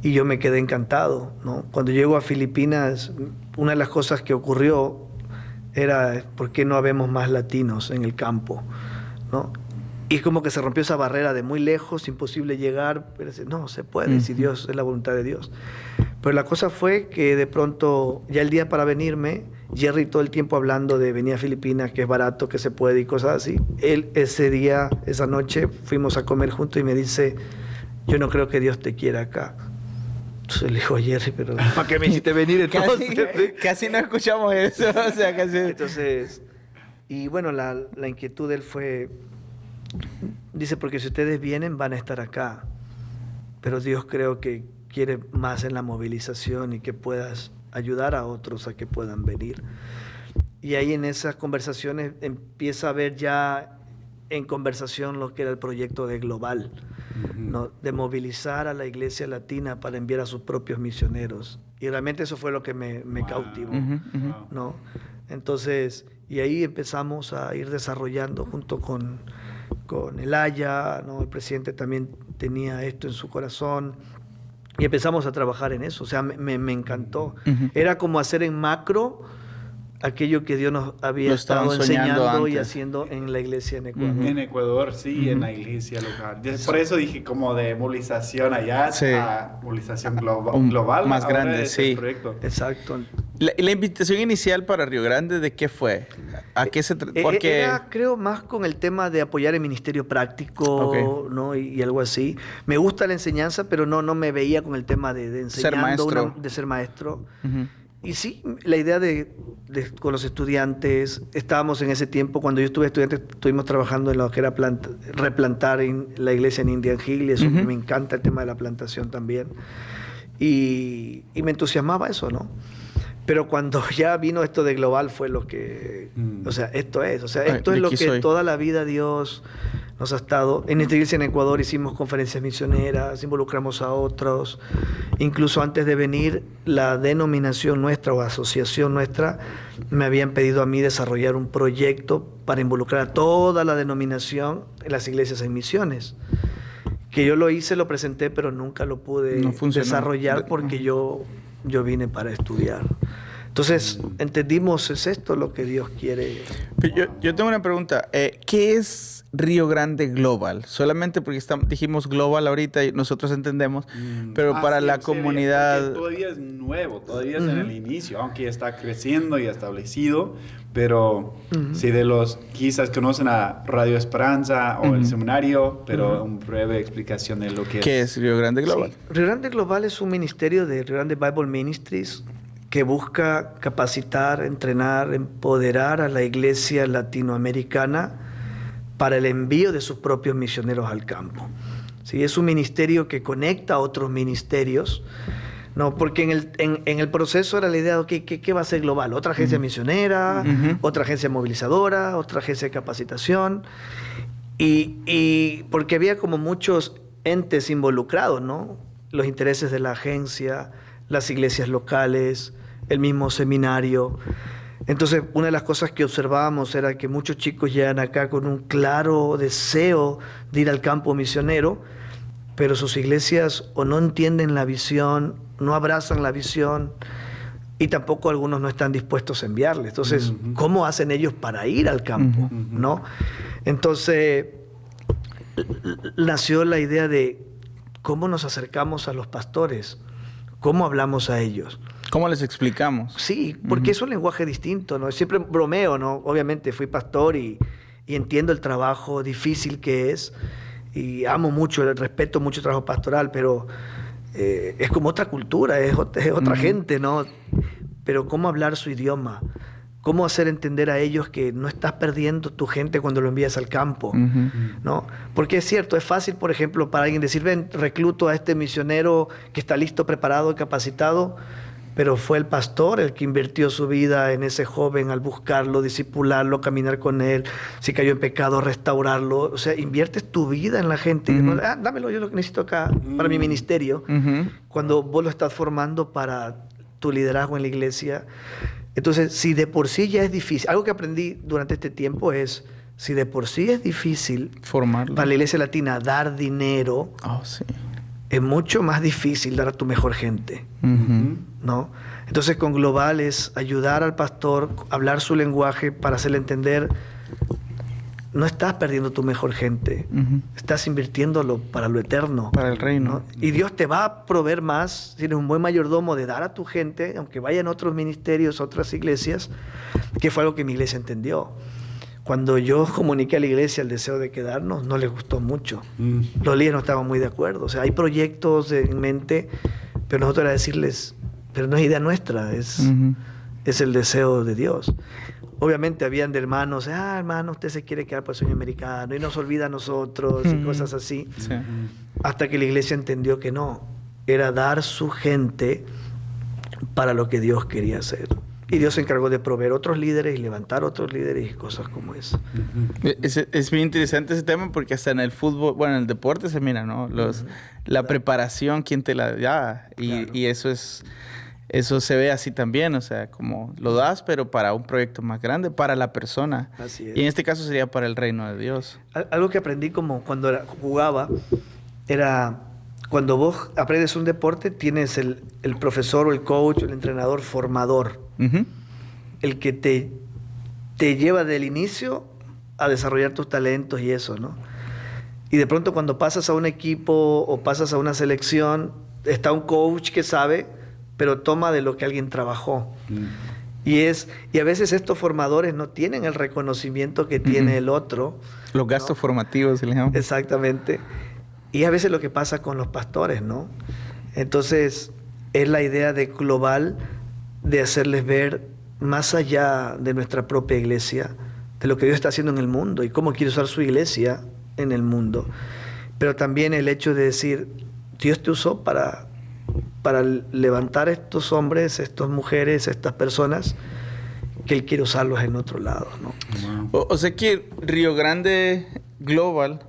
Speaker 3: Y yo me quedé encantado, ¿no? Cuando llego a Filipinas, una de las cosas que ocurrió era, ¿por qué no habemos más latinos en el campo? ¿No? Y como que se rompió esa barrera de muy lejos, imposible llegar. Pero no, se puede, si Dios es la voluntad de Dios. Pero la cosa fue que de pronto, ya el día para venirme, Jerry todo el tiempo hablando de venir a Filipinas, que es barato, que se puede y cosas así. Él ese día, esa noche, fuimos a comer juntos y me dice, yo no creo que Dios te quiera acá. Entonces le dijo a Jerry, pero ¿para qué me hiciste venir entonces?
Speaker 2: Casi no escuchamos eso. O sea, casi...
Speaker 3: Entonces, y bueno, la inquietud de él fue, dice, porque si ustedes vienen van a estar acá, pero Dios creo que quiere más en la movilización y que puedas ayudar a otros a que puedan venir. Y ahí en esas conversaciones empieza a ver ya en conversación lo que era el proyecto de Global, ¿no? De movilizar a la iglesia latina para enviar a sus propios misioneros. Y realmente eso fue lo que me cautivó, ¿no? Entonces, y ahí empezamos a ir desarrollando junto con el Aya, ¿no? El presidente también tenía esto en su corazón. Y empezamos a trabajar en eso. O sea, me encantó. Era como hacer en macro aquello que Dios nos había estado enseñando y haciendo en la iglesia en Ecuador.
Speaker 4: En Ecuador, sí, en la iglesia local. Por eso dije como de movilización allá a movilización global.
Speaker 2: Más grande, sí.
Speaker 4: El proyecto.
Speaker 3: Exacto.
Speaker 2: La invitación inicial para Río Grande, ¿de qué fue? ¿A qué se porque
Speaker 3: era, creo, más con el tema de apoyar el ministerio práctico, ¿no? Y algo así. Me gusta la enseñanza, pero no me veía con el tema de enseñando, de ser maestro. Y sí, la idea con los estudiantes, estábamos en ese tiempo, cuando yo estuve estudiante, estuvimos trabajando en lo que era replantar la iglesia en Indian Hill, y eso me encanta el tema de la plantación también. Y me entusiasmaba eso, ¿no? Pero cuando ya vino esto de Global fue lo que... O sea, esto es lo que toda la vida Dios nos ha estado. En esta iglesia en Ecuador hicimos conferencias misioneras, involucramos a otros. Incluso antes de venir, la denominación nuestra o asociación nuestra me habían pedido a mí desarrollar un proyecto para involucrar a toda la denominación en las iglesias en misiones. Que yo lo hice, lo presenté, pero nunca lo pude desarrollar porque yo vine para estudiar. Entonces, entendimos, es esto lo que Dios quiere.
Speaker 2: Yo tengo una pregunta. ¿Qué es Río Grande Global? Solamente porque dijimos global ahorita y nosotros entendemos, pero para la comunidad...
Speaker 4: Todavía es nuevo, todavía es en el inicio, aunque ya está creciendo y establecido, pero si de los quizás conocen a Radio Esperanza o el seminario, pero una breve explicación de lo que es.
Speaker 2: ¿Qué es Río Grande Global?
Speaker 3: Sí. Río Grande Global es un ministerio de Río Grande Bible Ministries que busca capacitar, entrenar, empoderar a la iglesia latinoamericana para el envío de sus propios misioneros al campo. ¿Sí? Es un ministerio que conecta a otros ministerios, ¿no? Porque en el proceso era la idea de ¿qué va a ser global? Otra agencia misionera, otra agencia movilizadora, otra agencia de capacitación, y porque había como muchos entes involucrados, ¿no? Los intereses de la agencia, las iglesias locales, el mismo seminario. Entonces, una de las cosas que observábamos era que muchos chicos llegan acá con un claro deseo de ir al campo misionero, pero sus iglesias o no entienden la visión, no abrazan la visión, y tampoco algunos no están dispuestos a enviarles. Entonces, ¿cómo hacen ellos para ir al campo? ¿No? Entonces, nació la idea de cómo nos acercamos a los pastores, cómo hablamos a ellos.
Speaker 2: ¿Cómo les explicamos?
Speaker 3: Sí, porque es un lenguaje distinto, ¿no? Siempre bromeo, ¿no? Obviamente fui pastor y entiendo el trabajo difícil que es y amo mucho, respeto mucho el trabajo pastoral, pero es como otra cultura, es otra gente, ¿no? Pero cómo hablar su idioma, cómo hacer entender a ellos que no estás perdiendo tu gente cuando lo envías al campo, ¿no? Porque es cierto, es fácil, por ejemplo, para alguien decir, ven, recluto a este misionero que está listo, preparado y capacitado, pero fue el pastor el que invirtió su vida en ese joven al buscarlo, discipularlo, caminar con él, si cayó en pecado, restaurarlo. O sea, inviertes tu vida en la gente. No, dámelo, yo lo que necesito acá para mi ministerio. Cuando vos lo estás formando para tu liderazgo en la iglesia. Entonces, si de por sí ya es difícil, algo que aprendí durante este tiempo es, si de por sí es difícil
Speaker 2: formarlo
Speaker 3: para la iglesia latina dar dinero, es mucho más difícil dar a tu mejor gente, ¿no? Entonces, con Global es ayudar al pastor, hablar su lenguaje para hacerle entender, no estás perdiendo tu mejor gente, estás invirtiéndolo para lo eterno.
Speaker 2: Para el reino.
Speaker 3: ¿No? Y Dios te va a proveer más, si eres un buen mayordomo, de dar a tu gente, aunque vayan a otros ministerios, otras iglesias, que fue algo que mi iglesia entendió. Cuando yo comuniqué a la iglesia el deseo de quedarnos, no les gustó mucho. Los líderes no estaban muy de acuerdo. O sea, hay proyectos en mente, pero nosotros era decirles, pero no es idea nuestra, es el deseo de Dios. Obviamente habían de hermanos, hermano, usted se quiere quedar por el sueño americano y nos olvida a nosotros y cosas así. Sí. Hasta que la iglesia entendió que no, era dar su gente para lo que Dios quería hacer. Y Dios se encargó de proveer otros líderes y levantar otros líderes y cosas como esa.
Speaker 2: Es bien interesante ese tema porque hasta en el fútbol, bueno, en el deporte se mira, ¿no? La preparación, quién te la da. Y eso se ve así también, o sea, como lo das, pero para un proyecto más grande, para la persona.
Speaker 3: Así es.
Speaker 2: Y en este caso sería para el reino de Dios.
Speaker 3: Algo que aprendí como cuando jugaba era... Cuando vos aprendes un deporte, tienes el profesor o el coach, el entrenador formador, el que te lleva del inicio a desarrollar tus talentos y eso, ¿no? Y de pronto cuando pasas a un equipo o pasas a una selección, está un coach que sabe, pero toma de lo que alguien trabajó. Y a veces estos formadores no tienen el reconocimiento que tiene el otro.
Speaker 2: Los gastos formativos, se le llama.
Speaker 3: Exactamente. Y a veces lo que pasa con los pastores, ¿no? Entonces, es la idea de Global de hacerles ver más allá de nuestra propia iglesia, de lo que Dios está haciendo en el mundo y cómo quiere usar su iglesia en el mundo. Pero también el hecho de decir, Dios te usó para levantar a estos hombres, estas mujeres, estas personas, que Él quiere usarlos en otro lado, ¿no?
Speaker 2: O sea que Río Grande Global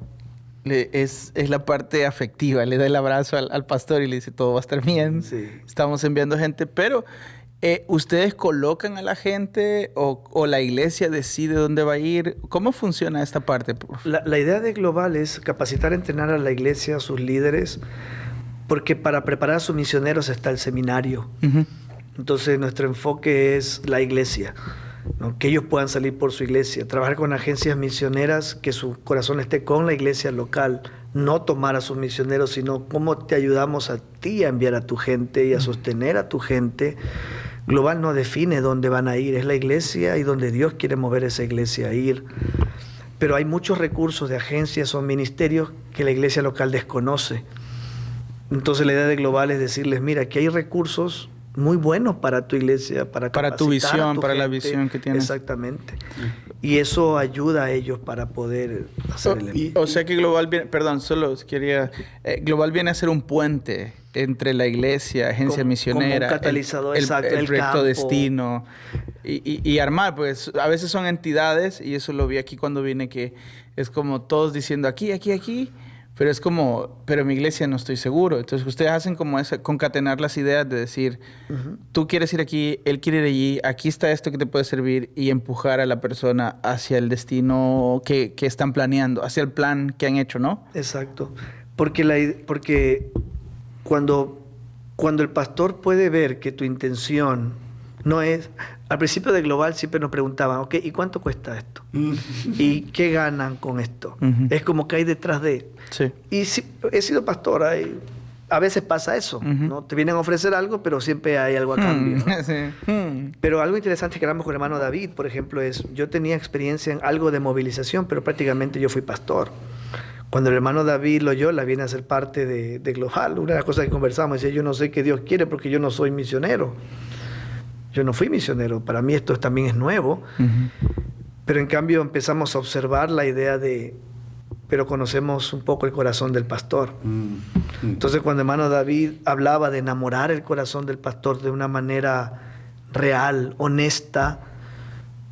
Speaker 2: es la parte afectiva, le da el abrazo al pastor y le dice todo va a estar bien,
Speaker 3: Sí.
Speaker 2: estamos enviando gente, pero ¿ustedes colocan a la gente o la iglesia decide dónde va a ir? ¿Cómo funciona esta parte?
Speaker 3: La idea de Global es capacitar, entrenar a la iglesia, a sus líderes, porque para preparar a sus misioneros está el seminario.
Speaker 2: Ujú.
Speaker 3: Entonces nuestro enfoque es la iglesia, ¿no? Que ellos puedan salir por su iglesia, trabajar con agencias misioneras, que su corazón esté con la iglesia local, no tomar a sus misioneros, sino cómo te ayudamos a ti a enviar a tu gente y a sostener a tu gente. Global no define dónde van a ir, es la iglesia y donde Dios quiere mover esa iglesia a ir. Pero hay muchos recursos de agencias o ministerios que la iglesia local desconoce. Entonces la idea de Global es decirles, mira, aquí hay recursos muy buenos para tu iglesia, para
Speaker 2: tu
Speaker 3: capacitar
Speaker 2: visión,
Speaker 3: a tu
Speaker 2: para la
Speaker 3: gente.
Speaker 2: visión que tienes.
Speaker 3: Exactamente. Y eso ayuda a ellos para poder hacer el envío.
Speaker 2: O sea que Global viene, perdón, solo quería, Global viene a ser un puente entre la iglesia, agencia misionera,
Speaker 3: como un catalizador,
Speaker 2: el
Speaker 3: exacto, el
Speaker 2: proyecto
Speaker 3: campo.
Speaker 2: Destino y armar, pues a veces son entidades y eso lo vi aquí cuando vine que es como todos diciendo aquí, pero es como, pero en mi iglesia no estoy seguro. Entonces ustedes hacen como eso, concatenar las ideas de decir, tú quieres ir aquí, él quiere ir allí, aquí está esto que te puede servir y empujar a la persona hacia el destino que están planeando, hacia el plan que han hecho, ¿no?
Speaker 3: Exacto. Porque cuando el pastor puede ver que tu intención no es... Al principio de Global siempre nos preguntaban, ok, ¿y cuánto cuesta esto? ¿Y qué ganan con esto?
Speaker 2: Ujú.
Speaker 3: Es como que hay detrás de...
Speaker 2: Sí.
Speaker 3: Y sí, he sido pastora y a veces pasa eso, ¿no? Te vienen a ofrecer algo, pero siempre hay algo a cambio, ¿no?
Speaker 2: Sí.
Speaker 3: Pero algo interesante que hablamos con el hermano David, por ejemplo, es, yo tenía experiencia en algo de movilización, pero prácticamente yo fui pastor. Cuando el hermano David Loyola viene a ser parte de Global, una de las cosas que conversamos, decía, yo no sé qué Dios quiere porque yo no soy misionero. Yo no fui misionero, para mí esto también es nuevo, pero en cambio empezamos a observar la idea de, pero conocemos un poco el corazón del pastor. Entonces cuando el hermano David hablaba de enamorar el corazón del pastor de una manera real, honesta,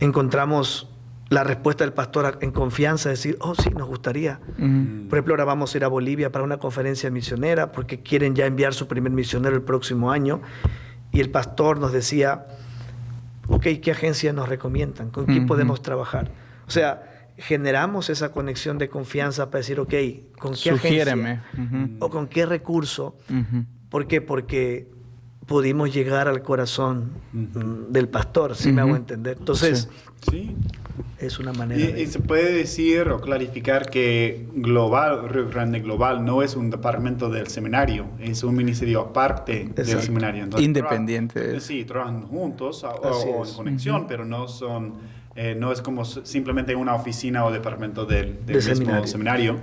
Speaker 3: encontramos la respuesta del pastor en confianza, decir, oh sí, nos gustaría. Por ejemplo, ahora vamos a ir a Bolivia para una conferencia misionera porque quieren ya enviar su primer misionero el próximo año. Y el pastor nos decía, ok, ¿qué agencias nos recomiendan? ¿Con quién podemos trabajar? O sea, generamos esa conexión de confianza para decir, ok, ¿con qué
Speaker 2: Sugiéreme.
Speaker 3: agencia? O ¿con qué recurso? ¿Por qué? Porque pudimos llegar al corazón del pastor, si me hago entender. Entonces,
Speaker 4: Sí.
Speaker 3: es una manera
Speaker 4: Y se puede decir o clarificar que Global, Río Grande Global, no es un departamento del seminario, es un ministerio aparte del
Speaker 3: Exacto.
Speaker 4: seminario. Entonces,
Speaker 2: Independiente.
Speaker 4: Sí, trabajan juntos o
Speaker 3: Así
Speaker 4: en
Speaker 3: es.
Speaker 4: conexión, pero no son, no es como simplemente una oficina o departamento del mismo seminario.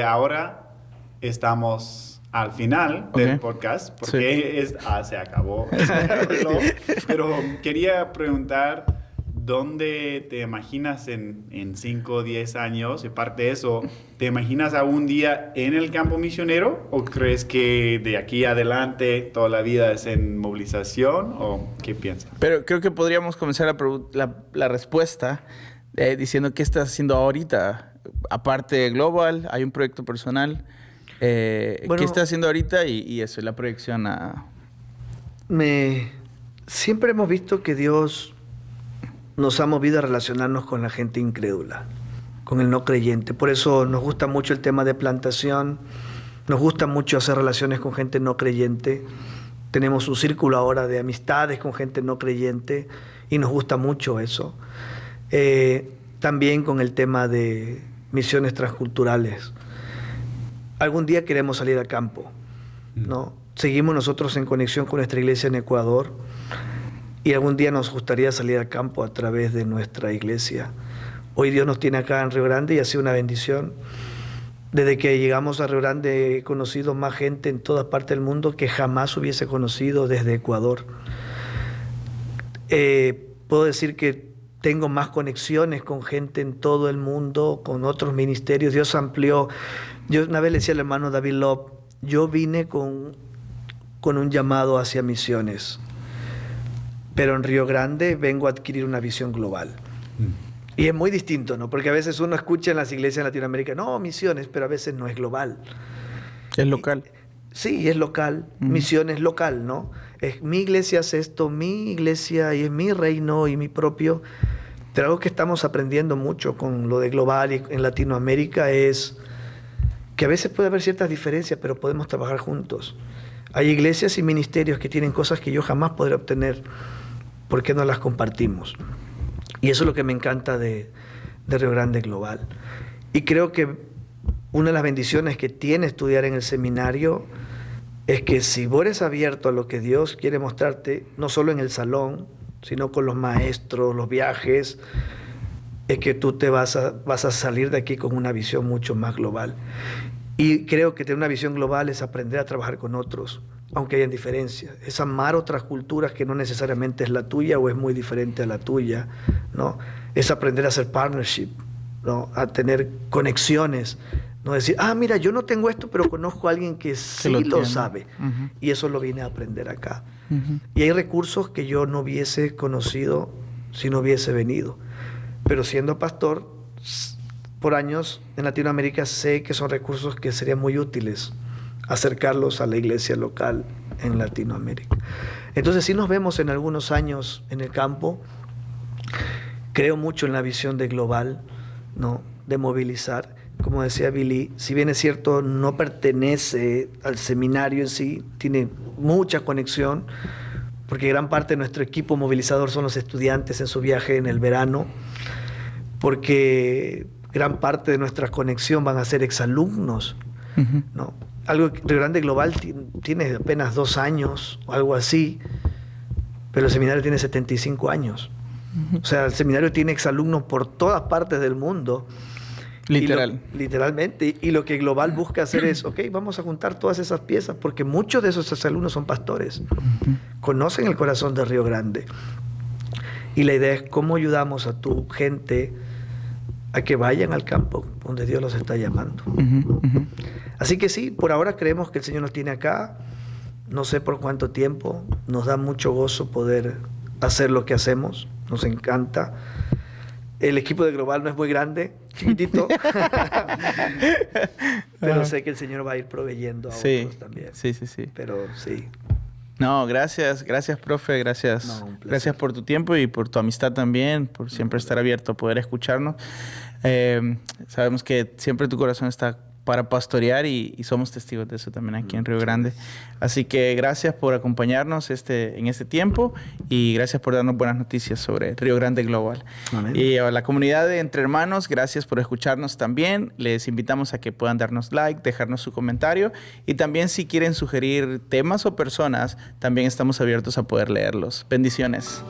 Speaker 4: Ahora estamos al final del podcast, porque se acabó. Pero quería preguntar, ¿dónde te imaginas en 5 o 10 años? Y parte de eso, ¿te imaginas algún día en el campo misionero? ¿O crees que de aquí adelante toda la vida es en movilización? ¿O qué piensas?
Speaker 2: Pero creo que podríamos comenzar la respuesta diciendo qué estás haciendo ahorita. Aparte de Global, hay un proyecto personal.
Speaker 3: Bueno,
Speaker 2: ¿qué estás haciendo ahorita? Y eso, la proyección a...
Speaker 3: Siempre hemos visto que Dios nos ha movido a relacionarnos con la gente incrédula, con el no creyente. Por eso nos gusta mucho el tema de plantación, nos gusta mucho hacer relaciones con gente no creyente. Tenemos un círculo ahora de amistades con gente no creyente y nos gusta mucho eso. También con el tema de misiones transculturales. Algún día queremos salir al campo, ¿no? Seguimos nosotros en conexión con nuestra iglesia en Ecuador y algún día nos gustaría salir al campo a través de nuestra iglesia. Hoy Dios nos tiene acá en Río Grande y ha sido una bendición. Desde que llegamos a Río Grande he conocido más gente en todas partes del mundo que jamás hubiese conocido desde Ecuador. Puedo decir que tengo más conexiones con gente en todo el mundo, con otros ministerios. Dios amplió. Yo una vez le decía al hermano David Lop, yo vine con un llamado hacia misiones, pero en Río Grande vengo a adquirir una visión global. Y es muy distinto, ¿no? Porque a veces uno escucha en las iglesias en Latinoamérica, no, misiones, pero a veces no es global.
Speaker 2: Es local.
Speaker 3: Sí, es local. Misión es local, ¿no? Es mi iglesia hace esto, mi iglesia y es mi reino y mi propio. Pero algo que estamos aprendiendo mucho con lo de global y en Latinoamérica es que a veces puede haber ciertas diferencias, pero podemos trabajar juntos. Hay iglesias y ministerios que tienen cosas que yo jamás podré obtener. ¿Por qué no las compartimos? Y eso es lo que me encanta de Río Grande Global. Y creo que una de las bendiciones que tiene estudiar en el seminario es que si vos eres abierto a lo que Dios quiere mostrarte, no solo en el salón, sino con los maestros, los viajes, es que tú te vas a salir de aquí con una visión mucho más global. Y creo que tener una visión global es aprender a trabajar con otros, aunque hayan diferencias. Es amar otras culturas que no necesariamente es la tuya o es muy diferente a la tuya, ¿no? Es aprender a hacer partnership, ¿no? A tener conexiones. No decir, mira, yo no tengo esto, pero conozco a alguien que sí lo sabe. Y eso lo vine a aprender acá. Y hay recursos que yo no hubiese conocido si no hubiese venido. Pero siendo pastor, por años en Latinoamérica sé que son recursos que serían muy útiles acercarlos a la iglesia local en Latinoamérica. Entonces, si nos vemos en algunos años en el campo, creo mucho en la visión de global, ¿no? De movilizar. Como decía Billy, si bien es cierto, no pertenece al seminario en sí, tiene mucha conexión, porque gran parte de nuestro equipo movilizador son los estudiantes en su viaje en el verano, porque gran parte de nuestra conexión van a ser exalumnos, ¿no? Algo que Río Grande Global tiene apenas 2 años o algo así, pero el seminario tiene 75 años. O sea, el seminario tiene exalumnos por todas partes del mundo. Literalmente. Y lo que Global busca hacer es, vamos a juntar todas esas piezas, porque muchos de esos exalumnos son pastores. Conocen el corazón de Río Grande. Y la idea es cómo ayudamos a tu gente a que vayan al campo donde Dios los está llamando. Así que sí, por ahora creemos que el Señor nos tiene acá. No sé por cuánto tiempo. Nos da mucho gozo poder hacer lo que hacemos. Nos encanta. El equipo de Global no es muy grande, chiquitito. Pero sé que el Señor va a ir proveyendo a otros también.
Speaker 2: Sí.
Speaker 3: Pero sí.
Speaker 2: No, gracias, profe, gracias por tu tiempo y por tu amistad también, por siempre estar abierto a poder escucharnos. Sabemos que siempre tu corazón está para pastorear y somos testigos de eso también aquí en Río Grande. Así que gracias por acompañarnos en este tiempo y gracias por darnos buenas noticias sobre Río Grande Global. Amén. Y a la comunidad de Entre Hermanos, gracias por escucharnos también. Les invitamos a que puedan darnos like, dejarnos su comentario y también si quieren sugerir temas o personas, también estamos abiertos a poder leerlos. Bendiciones.